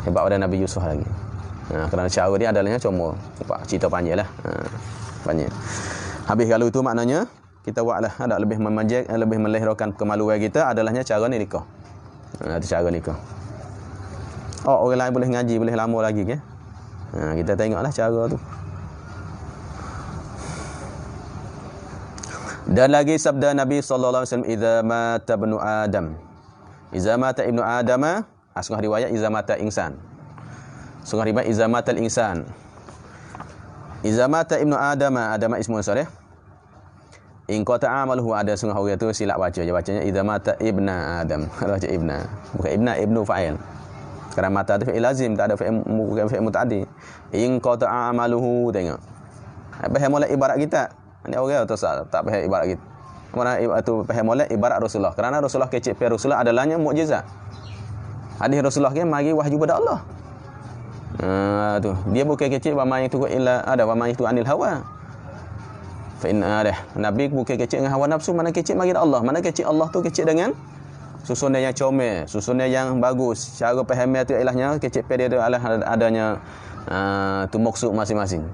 A: Hebat pada Nabi Yusuf lagi. Kerana cara dia adalahnya cuma cerita panjang lah. Panjang. Habis kalau itu maknanya kita buatlah ada lebih memanjang, lebih melahirkan kemaluan kita adalahnya cara ni nikah. Itu cara nikah. Orang lain boleh ngaji, boleh lama lagi ke? Kita tengoklah cara tu. Dan lagi sabda Nabi sallallahu alaihi wasallam, "Idza mata ibnu Adam." Idza mata ibnu Adam, asal riwayat idza mata insan. Sungguh riwayat idza mata al-insan. Idza mata ibnu Adam, Adam ismun salih. In qata amaluhu, ada sungguh orang tu silap baca. Dia bacanya idza mata ibna Adam. Baca ibna. Bukan ibnu fa'il. Kerana mata tu fi'il lazim, tak ada bukan fi'il mutaaddi. In qata amaluhu, tengok. Faham molek ibarat kita. Ini orang tu tak faham ibarat kita. Mana itu faham molek ibarat Rasulullah. Kerana Rasulullah kecik pi Rasulullah adalahnya mukjizat. Hadis Rasulullah ke mari wahyu pada Allah. Tu dia bukan kecil bama itu illa ada bama itu anil hawa. Fa inna Nabi bukan kecil dengan hawa nafsu, mana kecil mari Allah. Mana kecil Allah tu kecil dengan susunan yang comel, susunan yang bagus. Cara faham tu ilahnya kecil pi dia tu adanya tu maksud masing-masing.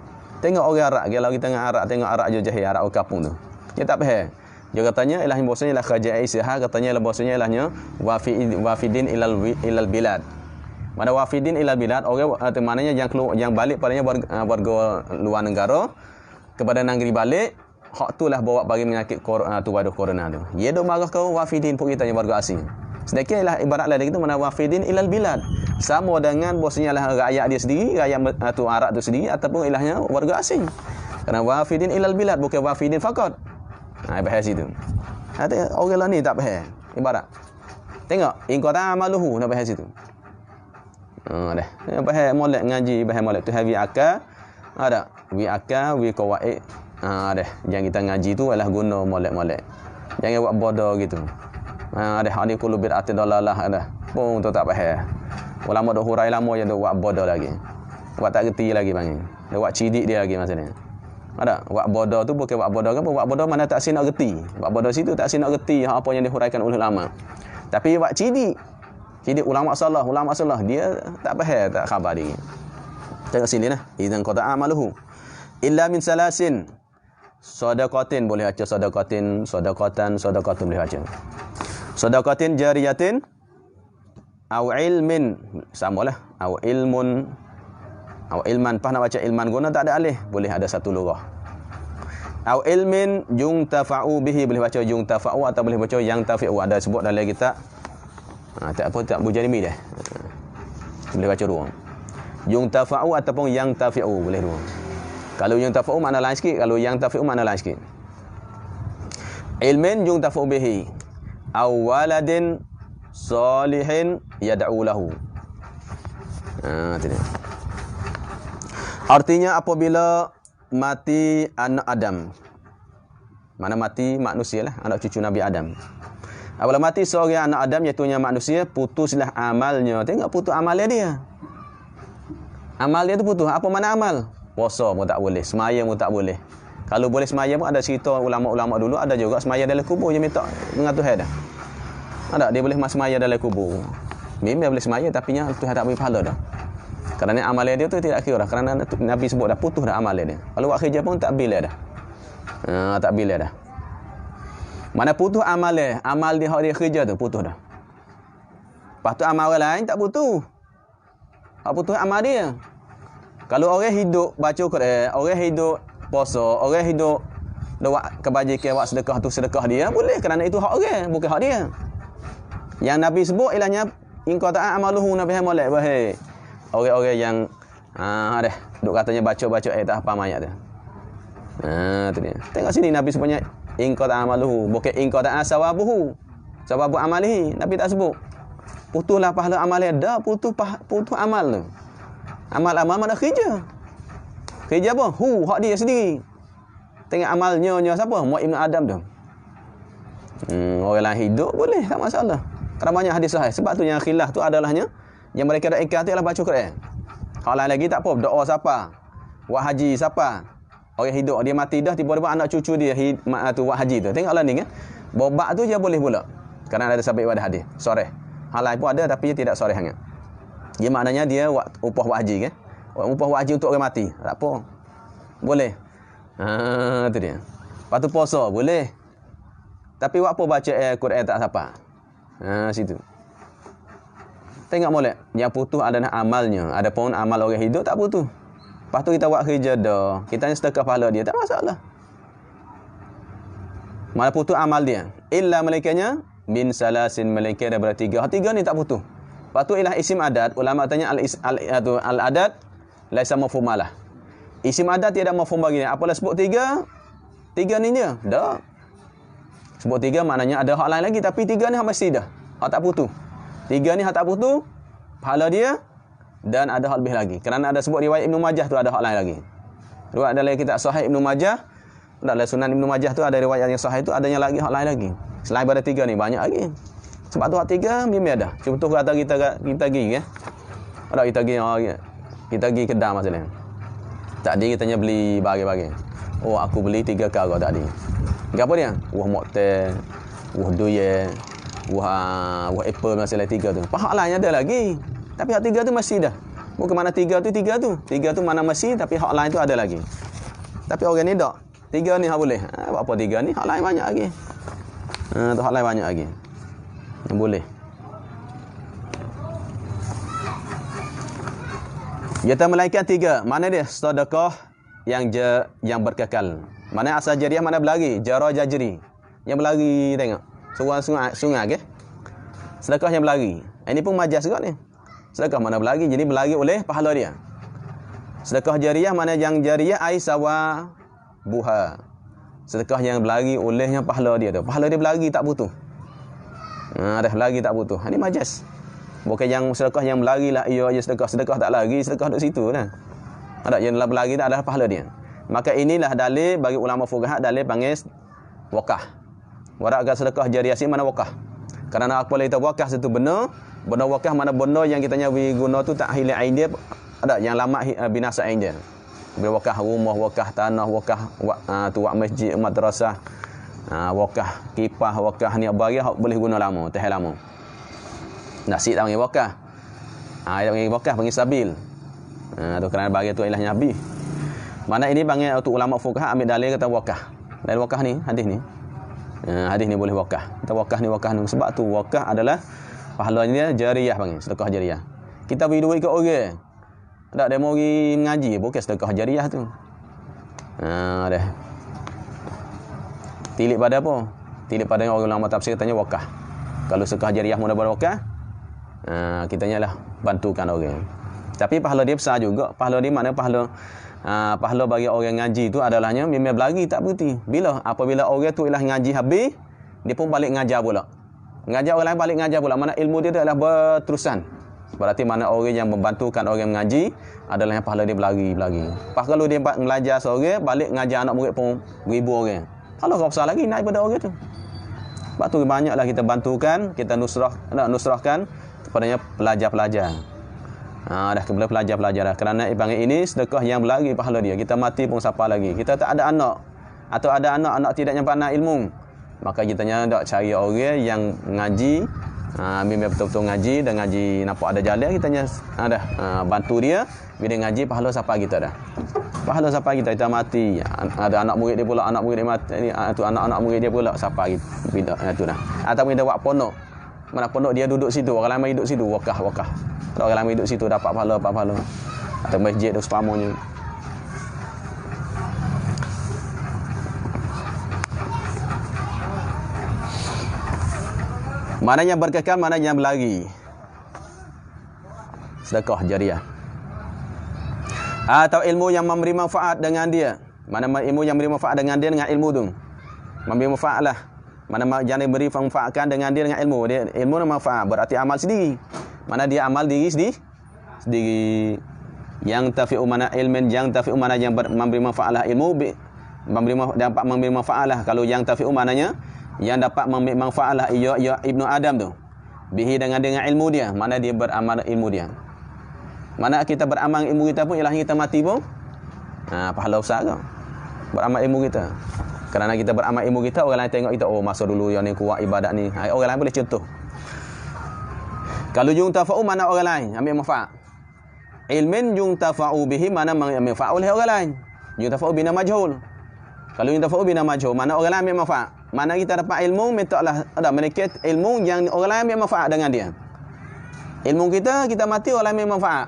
A: Tengok orang Arab, kalau kita dengan Arab, tengok Arab je jahil, Arab kampung tu. Dia tak faham. Dia katanya ilahnya bahasanya ialah kerajaan Isyaha, katanya ialah bahasanya ilahnya wafidin ilal bilad. Mana wafidin ilal bilad, orang maknanya yang keluar, yang balik padanya warga luar negara kepada negeri balik, hak tu lah bawa bagi menyakit tu waduh corona tu. Dia dok marah kau wafidin pun kita yang warga asing. Sedekah ialah ibarat lain gitu, mana wafidin ilal bilad. Sama dengan bahasanya ialah rakyat dia sendiri, rakyat tu Arab tu sendiri ataupun ilahnya warga asing. Kerana wafidin ilal bilad bukan wafidin faqat. Bahas itu. Ada orang lah ni tak faham. Ibarat. Tengok, in qata amaluhu nak bahas itu. Dah. Bahas molek ngaji, bahas molek tu hawi akal. Ada wi akal, wi qawaid. Dah. Yang kita ngaji tu ialah guna molek-molek. Jangan buat bodoh gitu. Ada ani kullu bid'atin dalalah ada. Pun tu tak faham. Ulama dak hurai lama yang dak buat bodoh lagi. Buat tak reti lagi panggil. Dak buat cidik dia lagi maksudnya. Ada buat bodoh tu bukan buat bodoh kan, buat bodoh mana tak sin nak reti. Buat bodoh situ tak sin nak reti apa yang dihuraikan oleh ulama. Tapi buat cidik. Cidik ulama salah dia tak faham, tak khabar dia. Tengok sini nah. Idzan qata amaluhu illa min salasin. Sadaqatin boleh baca sadaqatin, sadaqatun boleh baca. Sadaqatin jariyatin au ilmin, samalah, au ilmun, au ilman, pas nak baca ilman guna tak ada alih, boleh ada satu lurah. Au ilmin yungtafa'u bihi, boleh baca yungtafa'u atau boleh baca yang tafi'u, ada sebut dalam kitab. Tak apa, tak bujarimi dah. Boleh baca dua. Yungtafa'u ataupun yang tafi'u, boleh dua. Kalau yungtafa'u makna lain sikit, kalau yang tafi'u makna lain sikit. Ilmin yungtafa'u bihi au waladin salihin yad'u lahu. Tidak. Artinya apabila mati anak Adam. Mana mati manusia lah, anak cucu Nabi Adam. Apabila mati seorang anak Adam iaitu manusia, putuslah amalnya. Tengok putus amalnya dia. Amal dia tu putus. Apa mana amal? Puasa pun tak boleh, semaya pun tak boleh. Kalau boleh semaya pun ada cerita ulama-ulama dulu ada juga semaya dalam kubur je minta dengan Tuhan dah. Ada dia boleh semaya dalam kubur. Memang boleh semaya tapi nya Tuhan tak beri pahala dah. Kerana amal dia tu tidak kira dah. Kerana Nabi sebut dah putus dah amal dia. Kalau buat kerja pun tak bila dah. Tak bila dah. Mana putus amal dia hak dia kerja tu putus dah. Lepas tu amal orang lain tak putus. Hak putus amal dia. Kalau orang hidup baca Quran, orang hidup puasa, orang hidup buat kebajikan, buat sedekah tu sedekah dia, boleh kerana itu hak orang, bukan hak dia. Yang Nabi sebut ilahnya in qata'a amaluhu nabi molek bahai. Orang-orang yang dah duk katanya baca-baca ayat tak apa mayat tu. Tu dia. Tengok sini Nabi sebutnya in qata'a amaluhu, bukan in qata'a sawabuhu. Sawabu amalihi, Nabi tak sebut. Putuslah pahala amal dia, dah putus amal tu. Amal mana kerja? Kerja apa? Hak dia sendiri. Tengok amalnya siapa? Muhammad Ibn Adam tu. Orang lain hidup boleh, tak masalah. Kerana banyak hadis sahih. Sebab tu yang khilaf tu adalahnya yang mereka dak ikrar tu ialah baca Quran. Hak lain lagi tak apa, doa siapa? Buat haji siapa? Orang hidup dia mati dah tiba-tiba anak cucu dia tu buat haji tu. Tengoklah ni kan. Bobak tu je boleh pula. Kerana ada sabit pada hadis. Soreh. Hal lain pun ada tapi dia tidak soreh sangat. Dia maknanya dia upah buat haji kan. Upah buat haji untuk orang mati. Tak apa. Boleh. Tu dia. Lepas tu puasa boleh. Tapi buat apa baca Quran tak siapa? Situ. Tengok molek. Yang putus adalah amalnya. Adapun amal orang hidup tak putus. Lepas tu kita buat kerja dah. Kita sedekah pahala dia tak masalah. Mana putus amal dia? Illa malaikanya min salasin, malaikat daripada tiga. Tiga ni tak putus. Lepas tu ialah isim adat. Ulama tanya al-adat laisa mafhumalah. Isim adat tiada mafhum bagi dia. Apalah sebut tiga? Tiga ni je. Dah. Sebut tiga maknanya ada hak lain lagi tapi tiga ni hak mesti dah. Hak tak putus. Tiga ni hak tak putus. Pahala dia dan ada hak lebih lagi. Kerana ada sebut riwayat Ibnu Majah tu ada hak lain lagi. Riwayat dalam kitab Sahih Ibnu Majah, dalam Sunan Ibnu Majah tu ada riwayat yang sahih tu adanya lagi hak lain lagi. Selain pada tiga ni banyak lagi. Sebab tu hak tiga memang ada. Contoh kata kita pergi kan. Ada kita pergi kedai masalah. Tadi kitanya beli bagi-bagi. Oh aku beli 3 karga tadi. Apa dia? Wah mocktail, wah duye, wah apple masalah 3 tu. Hak lain ada lagi. Tapi hak 3 tu mesti dah. Bukan mana 3 tu. 3 tu mana mesti tapi hak lain tu ada lagi. Tapi orang ni tak. 3 ni hak boleh. Buat apa 3 ni? Hak lain banyak lagi. Tu hak lain banyak lagi. Yang boleh. Kita melainkan 3. Mana dia? Sedekah yang berkekal. Mana asal jariah, mana berlari? Jara jajri. Yang berlari tengok. Sungai ke? Sedekah yang berlari. Ini pun majas juga ni. Sedekah mana berlari, jadi berlari oleh pahala dia. Sedekah jariah mana yang jariah ai sawa buha. Sedekah yang berlari olehnya pahala dia tu. Pahala dia berlari tak butuh. Dah berlari tak butuh. Ini majas. Bukan yang sedekah yang berlari lah. Ia je sedekah tak lari, sedekah duduk situ lah. Ada yang berlari tak adalah pahala dia. Maka inilah dalil bagi ulama fuqaha, dalil panggil wakah. Warakkan sedekah jariah si mana wakah. Kerana apa kita wakah satu benda wakah mana benda yang kita nyawi guna tu tak hilang ain dia. Ada yang lama binasa ain dia. Bila wakah rumah, wakah tanah, wakah tu wak masjid, madrasah, wakah kipah, wakah ni bagi boleh guna lama, tahan lama. Nasi tak panggil wakah. Dia panggil wakah, panggil sabil. Tu kerana bagi tu ialah nabi. Mana ini panggil untuk ulama fuqaha ambil dalil kata wakah. Dalil wakah ni, hadis ni. Hadis ni boleh wakah. Kita wakah ni sebab tu wakah adalah pahalanya jariah panggil, sedekah jariah. Kita beri duit ke orang. Tak ada mau pergi mengaji, bukan sedekah jariah tu. Dah. Tilik pada apa? Tilik pada orang ulama tafsir tanya wakah. Kalau sedekah jariah mula berwakah, kita nyalah bantukan orang. Tapi pahala dia besar juga. Pahala dia mana pahala bagi orang ngaji tu adalahnya memang berlari tak berhenti. Apabila orang tu ialah ngaji habis, dia pun balik ngajar pula. Ngajar orang lain balik ngajar pula. Mana ilmu dia tu adalah berterusan. Berarti mana orang yang membantukan orang mengaji adalah yang pahala dia berlari. Pas kalau dia belajar seorang, balik ngajar anak murid pun 1000 orang. Pahala kau besar lagi naik pada orang tu. Sebab tu banyaklah kita bantukan, kita nusrahkan kepadanya pelajar-pelajar. Dah kepada pelajar-pelajar dah. Kerana panggil ini sedekah yang berlari pahala dia. Kita mati pun siapa lagi. Kita tak ada anak. Atau ada anak tidak nyampai anak ilmu. Maka kita nak cari orang yang ngaji, memang betul-betul ngaji dan ngaji nampak ada jalan, kita bantu dia. Bila ngaji pahala siapa kita dah. Pahala siapa kita mati. Ada anak murid dia pula, anak murid dia mati. Tu anak-anak murid dia pula siapa kita. Bila tu dah. Ataupun kita buat pondok. Mana pondok dia duduk situ, orang lain duduk situ, wakah. Kalau orang lain duduk situ dapat pahala. Atau masjid tu sepamanya. Mana yang berkekal, mana yang berlari. Sedekah jariah. Atau ilmu yang memberi manfaat dengan dia. Mana ilmu yang memberi manfaat dengan dia dengan ilmu tu. Memberi manfaat lah. Mana jangan beri manfaatkan dengan dia dengan ilmu. Dia ilmu dan manfaat berarti amal sendiri. Mana dia amal diri sendiri. Yang tafi'u mana ilmin, yang tafi'u mana yang memberi manfaat lah ilmu dapat memberi manfaat lah. Kalau yang tafi'u mananya yang dapat memberi manfaat lah ia Ibnu Adam tu. Bihi dengan ilmu dia. Mana dia beramal ilmu dia. Mana kita beramal ilmu kita pun ialah kita mati pun pahala besar ke beramal ilmu kita. Kerana kita beramal ilmu kita, orang lain tengok kita, oh masa dulu yang ni kuat ibadat ni. Orang lain boleh contoh. Kalau yung tafa'u mana orang lain ambil manfaat. Ilmin yung tafa'u bihi mana ambil manfaat oleh orang lain. Yung tafa'u bina majhul. Kalau yung tafa'u bina majhul mana orang lain ambil manfaat. Mana kita dapat ilmu, mintalah mereka ilmu yang orang lain ambil manfaat dengan dia. Ilmu kita mati orang lain ambil manfaat.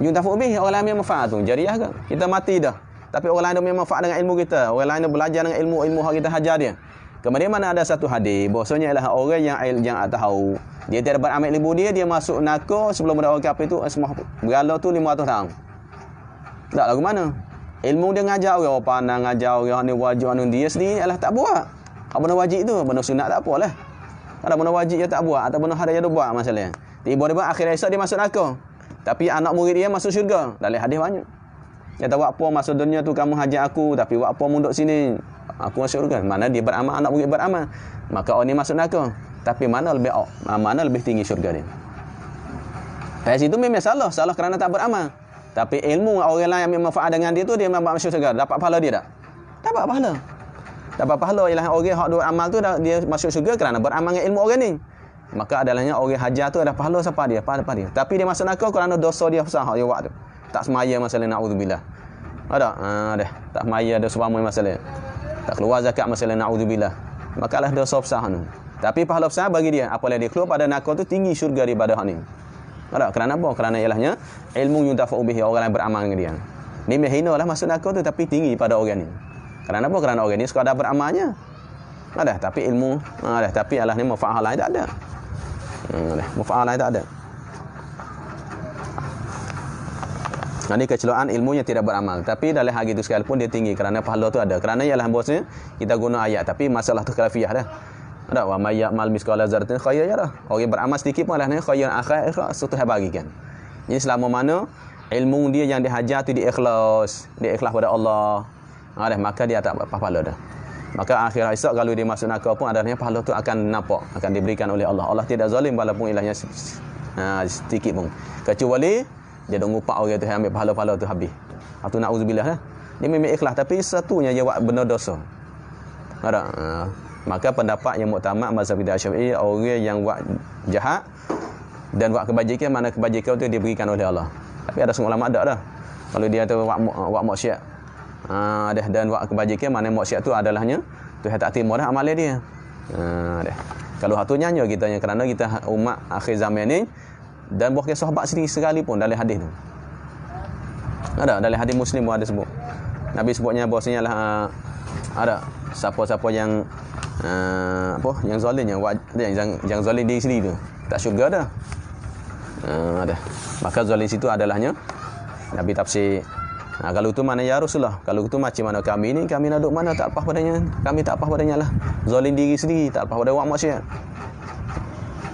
A: Yung tafa'u bihi orang lain ambil manfaat tu. Jariah ke? Kita mati dah. Tapi orang lain ambil manfaat dengan ilmu kita. Orang lain belajar dengan ilmu yang kita hajar dia. Kemudian mana ada satu hadis, bahasanya ialah orang yang tahu, dia tidak beramal ilmu dia masuk neraka sebelum ada orang kafir tu semua berala tu 500 tahun. Tak lagu mana? Ilmu dia ngajar orang pandang, ngajar orang ni wajib anu dia sendiri ialah tak buat. Apa benda wajib tu, benda sunat tak apalah. Ada benda wajib dia tak buat atau benda haram dia buat masalahnya. Tiba-tiba akhir esok dia masuk neraka. Tapi anak murid dia masuk syurga. Dalam hadis banyak. Dia tahu apa masuk dunia tu kamu hajar aku, tapi buat apa munduk sini? Aku masuk syurga. Mana dia beramal, anak murid beramal. Maka orang ni masuk neraka. Tapi mana lebih tinggi syurga dia? Dari situ memang salah kerana tak beramal. Tapi ilmu orang lain yang manfaat dengan dia tu dia memang masuk syurga. Dapat pahala dia tak? Dapat pahala. Dapat pahala ialah orang hak dua amal tu dia masuk syurga kerana beramal dengan ilmu orang ni. Maka adalahnya orang hajar tu adalah pahala siapa dia? Tapi dia masuk neraka kerana dosa dia besar hak dia buat tu. Tak semaya masalah naudzubillah. Ada? Dah. Tak maya ada suami masalah. Tak keluar zakat masalah naudzubillah. Makalah dosa besar tu. Tapi pahala besar bagi dia. Apabila dia keluar pada nakal tu tinggi syurga daripada hak ni. Ada? Kerana apa? Kerana ialahnya ilmu yuntafa'u bihi, orang yang beramal dengan dia. Ni hina lah masuk nakal tu tapi tinggi pada orang ni. Kerana apa? Kerana orang ni sekadar beramalnya. Ada, tapi ilmu ada, tapi Allah ni mufa'al lain tak ada. Mufa'al lain tak ada. Ini kecelaan ilmunya tidak beramal. Tapi dalam hal itu sekalipun dia tinggi kerana pahala tu ada. Kerana ialah bosnya kita guna ayat, tapi masalah tu khilafiyah dah. Ada wa may ya'mal misqala dzarratin khairan yarah. Orang beramal sedikit pun alahnya khairan akhir satu hal bagikan. Jadi selama mana ilmu dia yang dihajar tu dia ikhlas pada Allah. Maka dia tak apa pahala dah. Maka akhir esok kalau dia masuk neraka pun adanya pahala tu akan nampak, akan diberikan oleh Allah. Allah tidak zalim walaupun ilahnya sedikit pun. Kecuali dia dah ngupak orang tu ambil pahala-pahala tu habis. Atau na'udzubillah lah. Dia memang ikhlas tapi satunya dia buat benda dosa. Ada. Maka pendapat yang muktamad mazhab Syafi'i, orang yang buat jahat dan buat kebajikan, mana kebajikan tu diberikan oleh Allah. Tapi ada semua ulama ada dah. Kalau dia tu buat maksiat dan buat kebajikan, mana maksiat tu adalahnya Tuhan tak terima dah amalan dia. Kalau hatu nyanyi kita kerana kita umat akhir zaman ni dan bukan sahabat sendiri sekalipun dalam hadis tu. Ada dalam hadis Muslim pun ada sebut. Nabi sebutnya bahasanya lah ada siapa-siapa yang yang zalim yang zalim diri sendiri tu tak syurga dah. Ada. Maka zalim situ adalahnya Nabi tafsir. Kalau itu mana ya Rasulullah? Kalau itu macam mana kami ni? Kami nak duduk mana tak apa padanya. Kami tak apa padanya lah. Zalim diri sendiri, tak apa pada buat maksiat.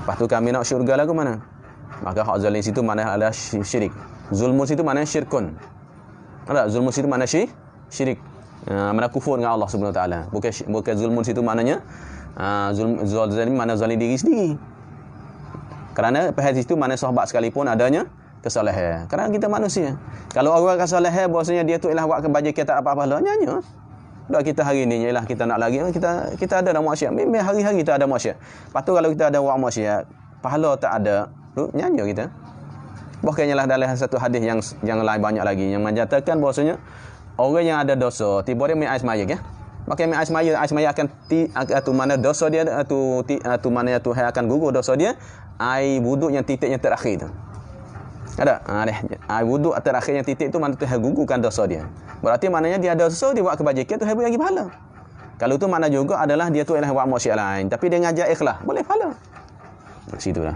A: Lepas tu kami nak syurga lah ke mana? Maka hak zalim situ mana adalah syirik. Zulmun situ mana syirkun. Ada zulmun situ mana syirik. Mana kufur dengan Allah Subhanahu Wa Taala. Bukan zulmun situ maknanya zalim mana zalim diri sendiri. Kerana pada situ mana sahabat sekalipun adanya kesalahan. Kerana kita manusia. Kalau orang kesalahan bahasanya dia tu ialah buat kebajikan tak apa-apa lah nyanyi. Dak kita hari ni ialah kita nak lagi kita ada maksiat. Memang hari-hari kita ada maksiat. Lepas tu kalau kita ada buat maksiat, pahala tak ada, nyanyi kita. Bahkan ialah dalam satu hadis yang lain banyak lagi yang menyatakan bahasanya orang yang ada dosa tiba dia minum air semaya ya. Maka minum air semaya akan tu mana dosa dia tu mana Tuhan akan gugur dosa dia, air wuduk yang titiknya terakhir tu. Ada? Air wuduk terakhir yang titik tu mana Tuhan gugurkan dosa dia. Berarti maknanya dia ada dosa, dia buat kebajikan, Tuhan beri lagi pahala. Kalau tu makna juga adalah dia tu ialah buat maksiat lain, tapi dia ngajak ikhlas, boleh pahala. Situlah.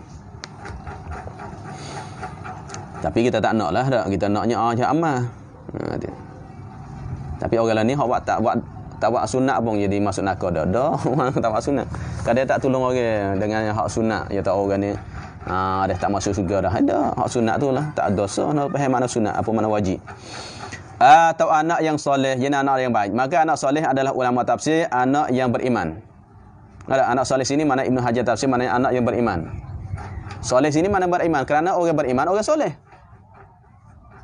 A: Tapi kita tak nak lah dah. Kita naknya macam amal. Tapi orang lain ni hak tak buat sunat pun jadi masuk neraka dah. Orang tak buat sunat. Kadang tak tolong orang dengan hak sunat, ya tak orang ni dah tak masuk syurga dah. Ada hak sunat tu lah, tak dosa, nak faham mana sunat, apa mana wajib. Atau anak yang soleh, jadi anak yang baik. Maka anak soleh adalah ulama tafsir anak yang beriman. Ada anak soleh sini mana Ibnu Hajar tafsir mana anak yang beriman. Soleh sini mana beriman? Kerana orang beriman orang soleh.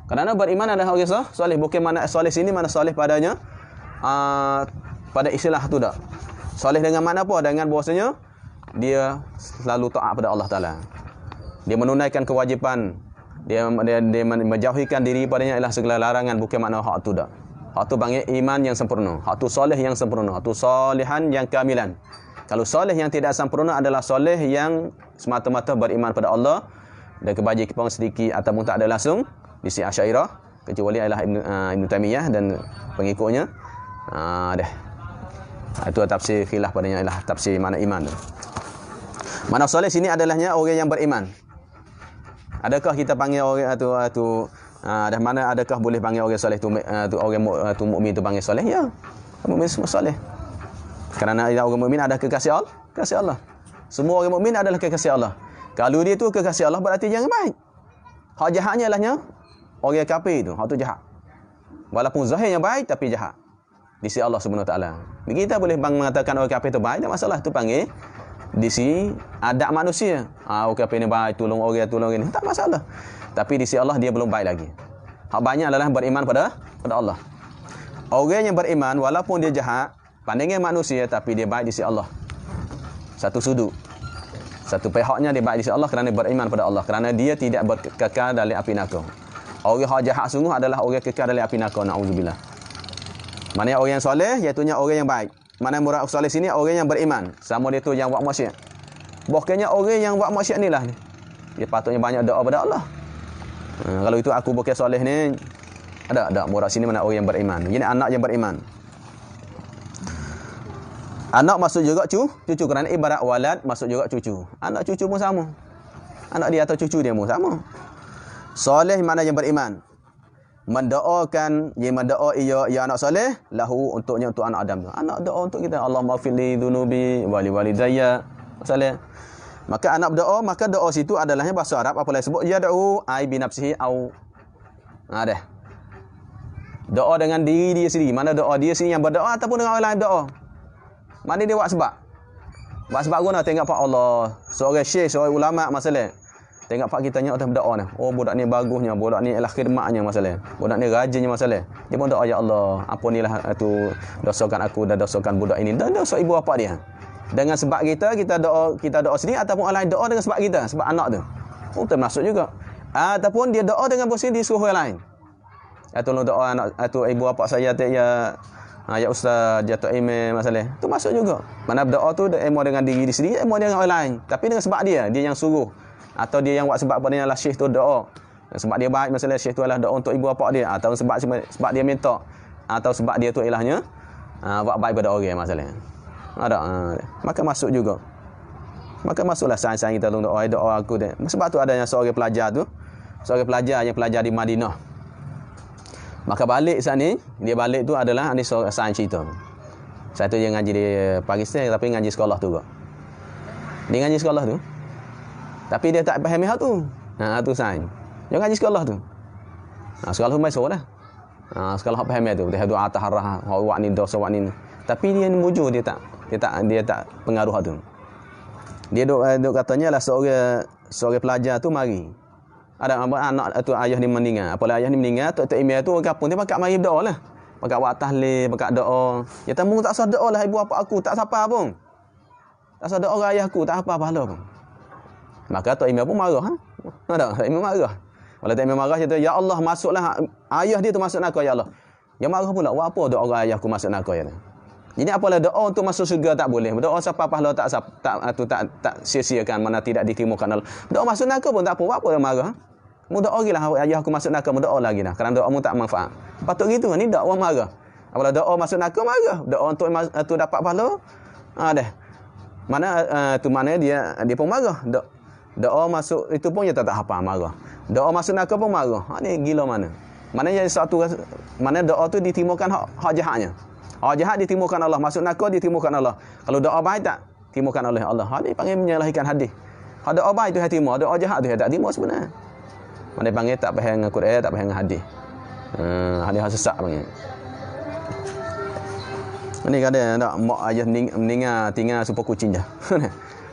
A: Kerana beriman adalah orang soleh. Bukan mana soleh sini mana soleh padanya pada istilah tu tak. Soleh dengan mana apa? Dengan bahasanya dia selalu taat pada Allah Taala. Dia menunaikan kewajipan. Dia menjauhikan diri padanya ialah segala larangan. Bukan makna hak tu dak. Hak tu panggil iman yang sempurna. Hak tu soleh yang sempurna. Hak tu solehan yang kamilan. Kalau soleh yang tidak sempurna adalah soleh yang semata-mata beriman pada Allah dan kebajikan sedikit ataupun tak ada langsung di si Asy'ariyah, kecuali ialah Ibnu Taimiyah dan pengikutnya. Itu tafsir khilaf padanya ialah tafsir mana iman tu. Mana soleh sini adalahnya orang yang beriman. Adakah kita panggil orang tu dah mana adakah boleh panggil orang soleh tu orang tu mukmin tu panggil soleh? Ya. Mukmin semua soleh. Kerana orang mukmin ada kekasih Allah, kasih Allah. Semua orang mukmin adalah kekasih Allah. Kalau dia tu kekasih Allah berarti jangan baik. Hak jahatnya ialah orang kafir tu, hak tu jahat. Walaupun zahirnya baik tapi jahat. Di sisi Allah Subhanahu Wa Taala. Kita boleh mengatakan orang kafir tu baik, tak masalah, tu panggil di sisi adab manusia. Orang kafir ni baik, tolong orang ni, tak masalah. Tapi di sisi Allah dia belum baik lagi. Hak banyak adalah beriman pada Allah. Orang yang beriman walaupun dia jahat, pandangan manusia tapi dia baik di sisi Allah. Satu sudut. Satu pihaknya dia baik di sisi Allah kerana beriman pada Allah, kerana dia tidak berkekal dalam api neraka. Orang hak jahat sungguh adalah orang kekal dalam api neraka, naudzubillah. Mana orang yang soleh iaitu orang yang baik. Mana murad soleh sini orang yang beriman, sama dia tu yang buat maksiat. Bukannya orang yang buat maksiat ni lah dia patutnya banyak doa pada Allah. Kalau itu aku bukan soleh ni, ada murad sini mana orang yang beriman. Ini anak yang beriman. Anak masuk juga cucu kerana ibarat walad masuk juga cucu. Anak cucu pun sama. Anak dia atau cucu dia pun sama. Soleh mana yang beriman. Mendoakan, yang mendoa ia anak soleh, lahu untuk anak Adam tu. Anak doa untuk kita, Allahumma fili dhunubi wali walidayya. Soleh. Maka anak berdoa, maka doa situ adalahnya bahasa Arab apa lagi sebut yad'u ai bi nafsihi au. Dah. Doa dengan diri dia sendiri. Mana doa dia sendiri yang berdoa ataupun dengan orang lain doa. Mana dia buat sebab? Buat sebab guna tengok Pak Allah. Seorang syekh, seorang ulama masalah. Tengok Pak kita nyok atas berdoa ni. Oh budak ni bagusnya, budak ni ialah khidmatnya masalah. Budak ni rajinnya masalah. Dia pun doa ya Allah, ampunilah tu dosakan aku dan dosakan budak ini dan dosa ibu bapa dia. Dengan sebab kita doa sendiri ataupun orang lain doa dengan sebab kita, sebab anak tu. Oh termasuk juga. Ataupun dia doa dengan posisi disuruh orang lain. Ya tolong doa anak tu ibu bapa saya ya ustaz jatuh email masalah. Tu masuk juga. Mana berdoa tu emo dengan diri dia sendiri, emo dengan orang lain. Tapi dengan sebab dia yang suruh. Atau dia yang buat sebab pada ialah syekh tu doa. Sebab dia baik masalah syekh tu adalah doa untuk ibu bapa dia atau sebab dia minta atau sebab dia tu ilahnya buat baik pada orang masalah. Ada maka masuk juga. Maka masuklah sains-sains kita doa aku dia. Sebab tu adanya seorang pelajar yang pelajar di Madinah. Maka balik saat ni, dia balik tu adalah ni sains cerita. Satu yang ngaji di Pakistan tapi ngaji sekolah tu juga. Dia ngaji sekolah tu. Tapi dia tak faham hal tu. Tu sains. Dia ngaji sekolah tu. Sekolah tu mai dah. Sekolah hak faham tu. Dia doa taharrah, wak ni dosa wak ni. Tapi dia ni mujur dia tak pengaruh tu. Dia duk katanya lah seorang pelajar tu mari. Ada anak tu ayah ni meninggal. Apabila ayah ni meninggal, tok email tu orang kampung dia pakak mari berdoa lah. Pakak buat tahlil, pakak doa. Ya tamu tak usah doa lah ibu bapa aku, tak siapa pun. Tak usah doa orang ayah aku, tak apa pahala pun. Maka tok email pun marah. Ada, tok email marah. Kalau tok email marah dia tu, ya Allah masuklah ayah dia tu masuk neraka ya Allah. Dia marah pula, buat apa doa orang ayahku masuk neraka ya. Jadi apalah doa untuk masuk syurga tak boleh. Doa siapa pahala tak sia-siakan mana tidak ditimukan Allah. Doa masuk neraka pun tak apa, buat apa dia marah. Mu doa lagi lah ayah aku masuk neraka, mu doa lagi dah. Kerana doamu tak manfaat. Patut gitu ni doa marah. Apabila doa masuk neraka marah. Doa untuk tu dapat pahala. Dah. Mana dia pun marah. Doa masuk itu pun dia tak apa marah. Doa masuk neraka pun marah. Ni gila mana? Mana jadi satu mana doa tu ditimukan hak jahatnya. Hak jahat ditimukan Allah, masuk neraka ditimukan Allah. Kalau doa baik tak timukan oleh Allah. Ni panggil menyalahkan hadis. Hak doa baik tu hati timu, doa jahat tu tak timu sebenarnya. Mana panggil tak faham dengan Quran, tak faham dengan hadis. Hadis sesat panggil. Ini kadang tak mak ayah meninggal tinggal supaya kucing dah.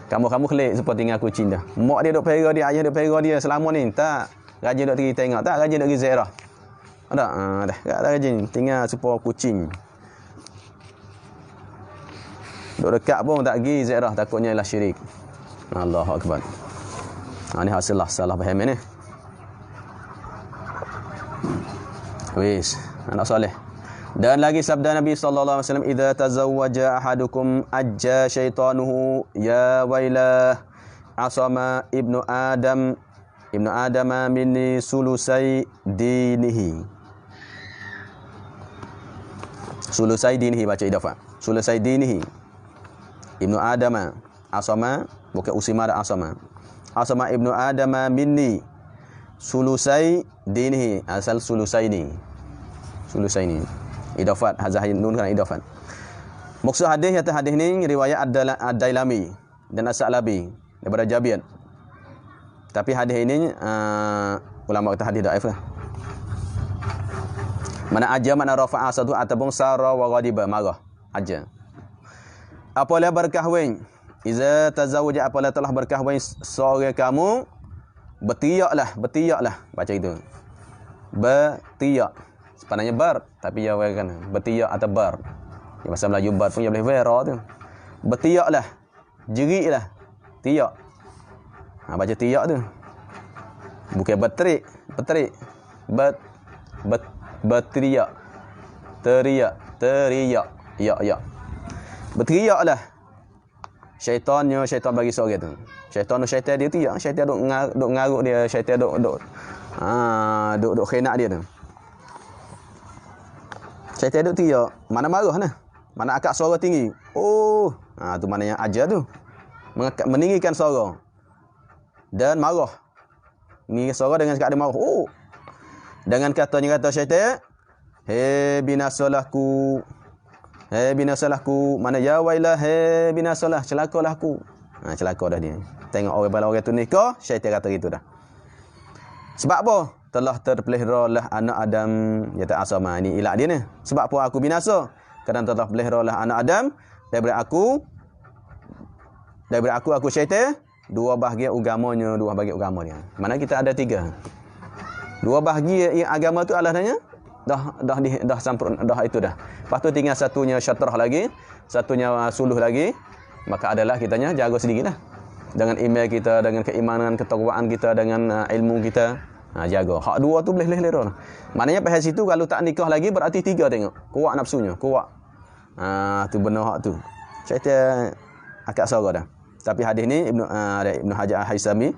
A: Kamu kelik supaya tinggal kucing dah. Mak dia duk pera dia, ayah duk pera dia selama ni tak rajin duk pergi tengok, tak rajin duk pergi ziarah. Ada dah, tak rajin tinggal supaya kucing. Duk dekat pun tak pergi ziarah takutnya ialah syirik. Allahu akbar. Ni hasil salah faham ni. Wis, anak soleh. Dan lagi sabda Nabi sallallahu alaihi wasallam, "Idza tazawwaja ahadukum ajja syaitanuhu ya wailah asama ibnu Adam minni sulusai dinihi." Sulusai dinihi baca idafah. Sulusai dinihi. Ibnu Adam asama bukan usima ada asama. Asama ibnu Adam minni sulusai dinihi, asal sulusaini. Sulusaini. Idafat hazah nun kan idafat. Maksud hadis ni riwayat Ad-Dailami dan As-Sa'labi daripada Jabir. Tapi hadis ini ulama kata hadis dhaif lah. Mana aja mana rafa'a satu ataupun sara wa ghadiba marah aja. Apabila berkahwin, iza tazawwaja apabila telah berkahwin seorang kamu, bertiaklah baca itu. Bertiak. Sebenarnya bar, tapi dia kan bertiak atau bar. Di bahasa Melayu bar pun dia boleh vera tu. Bertiaklah. Jeriklah. Tiak. Baca tiak tu. Bukan berterik. berteriak. Teriak. Ya. Berteriaklah. Syaitan bagi seorang tu. Syaitan dia teriak. Syaitan duk ngaruk dia. Syaitan duk khinak dia tu. Syaitan duk teriak. Mana marah nah. Mana akak suara tinggi. Oh. Tu maknanya ajar tu. Meninggikan suara. Dan marah. Ni suara dengan cakap dia marah. Oh. Dengan kata syaitan. Hei binasalahku. Mana ya wailah. Hei binasalah. Celakalah aku. Celaka dah dia. Tengok orang tu nikah. Syaitan kata gitu dah. Sebab apa? Telah terpeliharalah anak Adam. Dia tak asal ni ilak dia ni. Sebab apa aku binasa? Kerana telah terpeliharalah anak Adam. Daripada aku syaitan. Dua bahagian agamanya. Mana kita ada 3. Dua bahagian agama tu alasannya dah sampur dah itu dah. Lepas tu tinggal satunya syatrah lagi, satunya suluh lagi. Maka adalah kitanya jaga sedikitlah. Dengan email kita, dengan keimanan, ketakwaan kita, dengan ilmu kita, jaga. Hak dua tu boleh lera. Maknanya pasal situ kalau tak nikah lagi berarti 3 tengok. Kuat nafsunya, kuat. Tu benar hak tu. Syaitan akak sara dah. Tapi hadis ni Ibnu Hajar Al-Haisami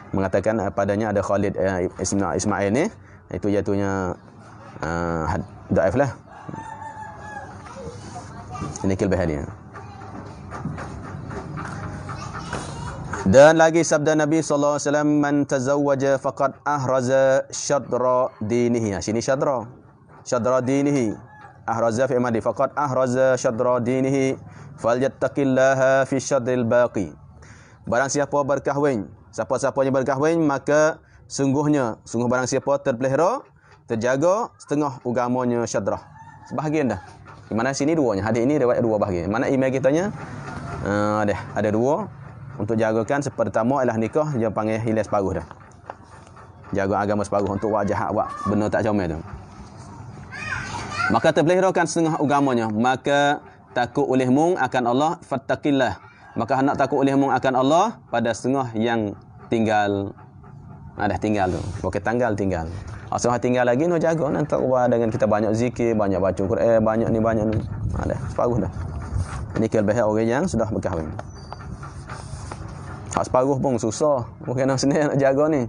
A: mengatakan padanya ada Khalid Ismail ni, itu jatuhnya daif lah. Ini kilbah dia. Dan lagi sabda Nabi sallallahu alaihi wasallam, man tazawwaja faqad ahraza syadra dinihi. Sini syadra dinihi. Ahraza fi madi faqad ahraza syadra dinihi falyattaqillaha fi syadril baqi. Barang siapa berkahwin, siapa-siapanya berkahwin, maka sungguh barang siapa terpelihara, terjaga setengah agamanya syadrah. Sebahagian dah. Di mana sini duanya. Hadis ini riwayat 2 bahagian. Mana email kitanya? Ada 2. Untuk jagakan pertama ialah nikah dia panggil hilang separuh dah. Jaga agama separuh untuk buat jahat, buat benda tak comel tu. Maka terpeliharakan setengah agamanya, maka takut olehmu akan Allah, fattaqillah. Maka hendak takut olehmu akan Allah pada setengah yang tinggal. Dah tinggal tu. Bukan tinggal. Asal tinggal lagi nak jaga nak takwa dengan kita banyak zikir, banyak baca Quran, banyak ni. Dah separuh dah. Ini kelebih orang yang sudah berkahwin. Hak separuh pun susah. Bukan nak senang nak jaga ni.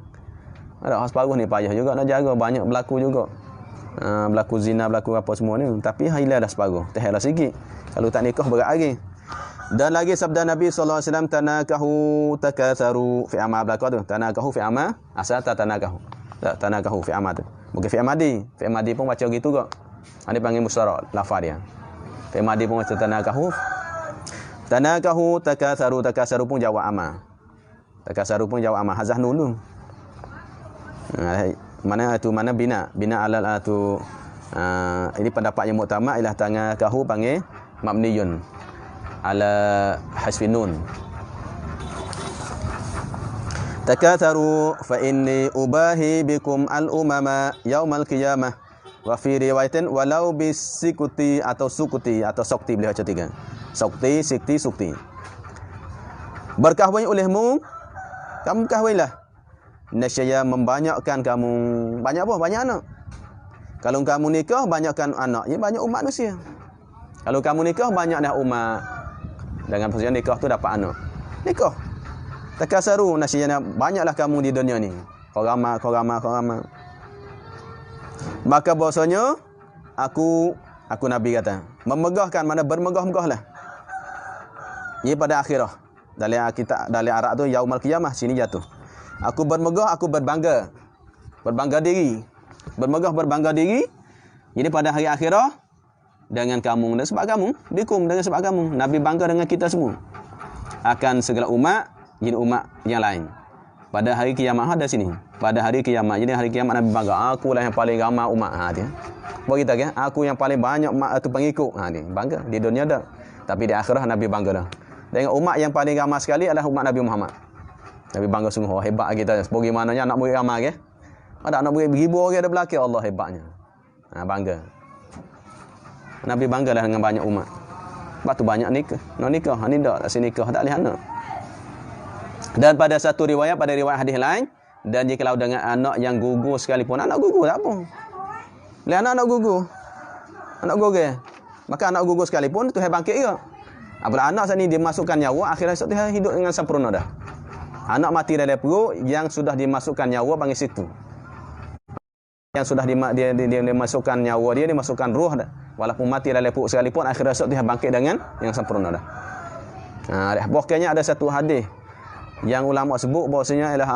A: Ada hak separuh ni payah juga nak jaga. Banyak berlaku juga. Berlaku zina, berlaku apa semua ni. Tapi hilang dah separuh. Tehlah sikit. Kalau tak nikah berat lagi. Dan lagi sabda Nabi sallallahu alaihi wasallam, tanakahu takatharu fi amal belaka tu. Tanakahu fi amal. Asal tak tanakahu. Tak tanakahu fi amal tu. Bukan fi amadi. Fi amadi pun baca gitu kok. Ini panggil musyarak lafaz dia. Fi amadi pun baca tanakahu. Tanakahu takatharu pun jawab amal. Takasaru pun jawab amal. Hazah nulu. Mana bina alal tu. Ini pendapat yang muktamad ialah tanakahu panggil mabniyun ala hasfin nun. Takatharu fa inni ubahi bikum al umama yaumal qiyamah. Wa fi riwayatin walau bisikuti atau sukuti atau sokti, boleh baca 3. Sokti, sikti, sukti. Berkahwin olehmu, kamu kahwinlah. Nescaya membanyakkan kamu. Banyak apa? Banyak anak. Kalau kamu nikah, banyakkan anak. Ya, banyak umat manusia. Kalau kamu nikah, banyak dah umat. Dengan persediaan nikah tu dapat anak. Nikah. Takasaru, nescaya banyaklah kamu di dunia ni. Kau ramai. Maka bahasanya, aku Nabi kata, memegahkan, mana bermegah-megahlah. Ia pada akhirah. Dalam Arab tu yaumul qiyamah, sini jatuh. Aku bermegah, aku berbangga. Berbangga diri. Berbangga diri. Jadi pada hari akhirah dengan kamu dan sebab kamu, bikum dengan sebab kamu. Nabi bangga dengan kita semua. Akan segala umat, jin umat yang lain. Pada hari kiamat ada sini. Pada hari kiamat. Jadi hari kiamat Nabi bangga, akulah yang paling ramai umat. Dia. Buat kita kan, aku yang paling banyak umat itu pengikut. Dia bangga di dunia dah. Tapi di akhirat Nabi bangga dah. Dengan umat yang paling ramai sekali adalah umat Nabi Muhammad. Nabi bangga sungguh, hebat kita. Bagaimananya nak murid ramai ke? Ada anak murid beribu orang ada belakang, Allah hebatnya. Bangga. Nabi banggalah dengan banyak umat. Sebab tu banyak nikah. Nak nikah, ni tak si nikah, tak boleh anak. Dan pada satu riwayat, pada riwayat hadis lain, Dan jika dengan anak yang gugur sekalipun, anak gugur tak apa. Bila anak gugur, anak gugur, maka anak gugur sekalipun Tuhan bangkit juga. Apabila anak saat ini dimasukkan nyawa, akhirnya Tuhan hidup dengan sempurna dah. Anak mati dalam perut yang sudah dimasukkan nyawa panggil situ. Yang sudah dimasukkan nyawa dia, dimasukkan ruh dah. Walaupun mati dalam perut sekalipun, akhirnya Tuhan bangkit dengan yang sempurna dah. Bahkannya ada satu hadis yang ulama sebut bahasanya ialah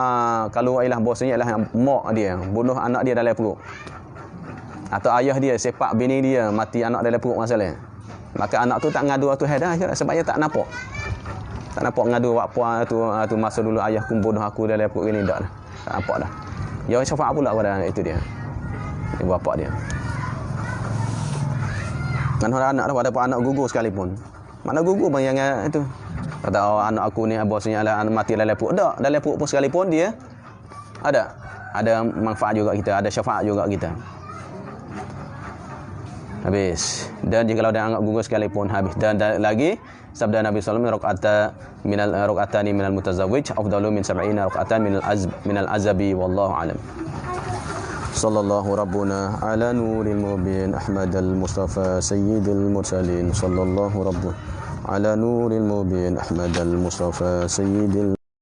A: kalau ialah bahasanya ialah mak dia bunuh anak dia dalam perut. Atau ayah dia sepak bini dia mati anak dalam perut masalah. Maka anak tu tak ngadu Tuhan dah sebab dia tak nampak. Tak nampak ngadu apa tu masa dulu ayahku bunuh aku dalam perut ini dak dah. Tak nampak dah. Ya syafaat pula pada itu dia. Ibu bapa dia. Mana anak dah ada anak gugur sekalipun. Mana gugur bang yang itu. Kata anak aku ni bosnya adalah mati dalam perut. Tak, dalam perut pun sekalipun dia ada manfaat juga kita, ada syafaat juga kita. Habis. Dan jika ada anggap gugur sekalipun habis. Dan lagi sabda Nabi sallallahu alaihi wasallam minal mutazawwij afdalu min 70 raq'atan minal azabi wallahu alam. Sallallahu rabbuna ala nuril mubin Ahmadal Mustafa sayyidil mursalin sallallahu rabbuna على نور المبين أحمد المصطفى سيد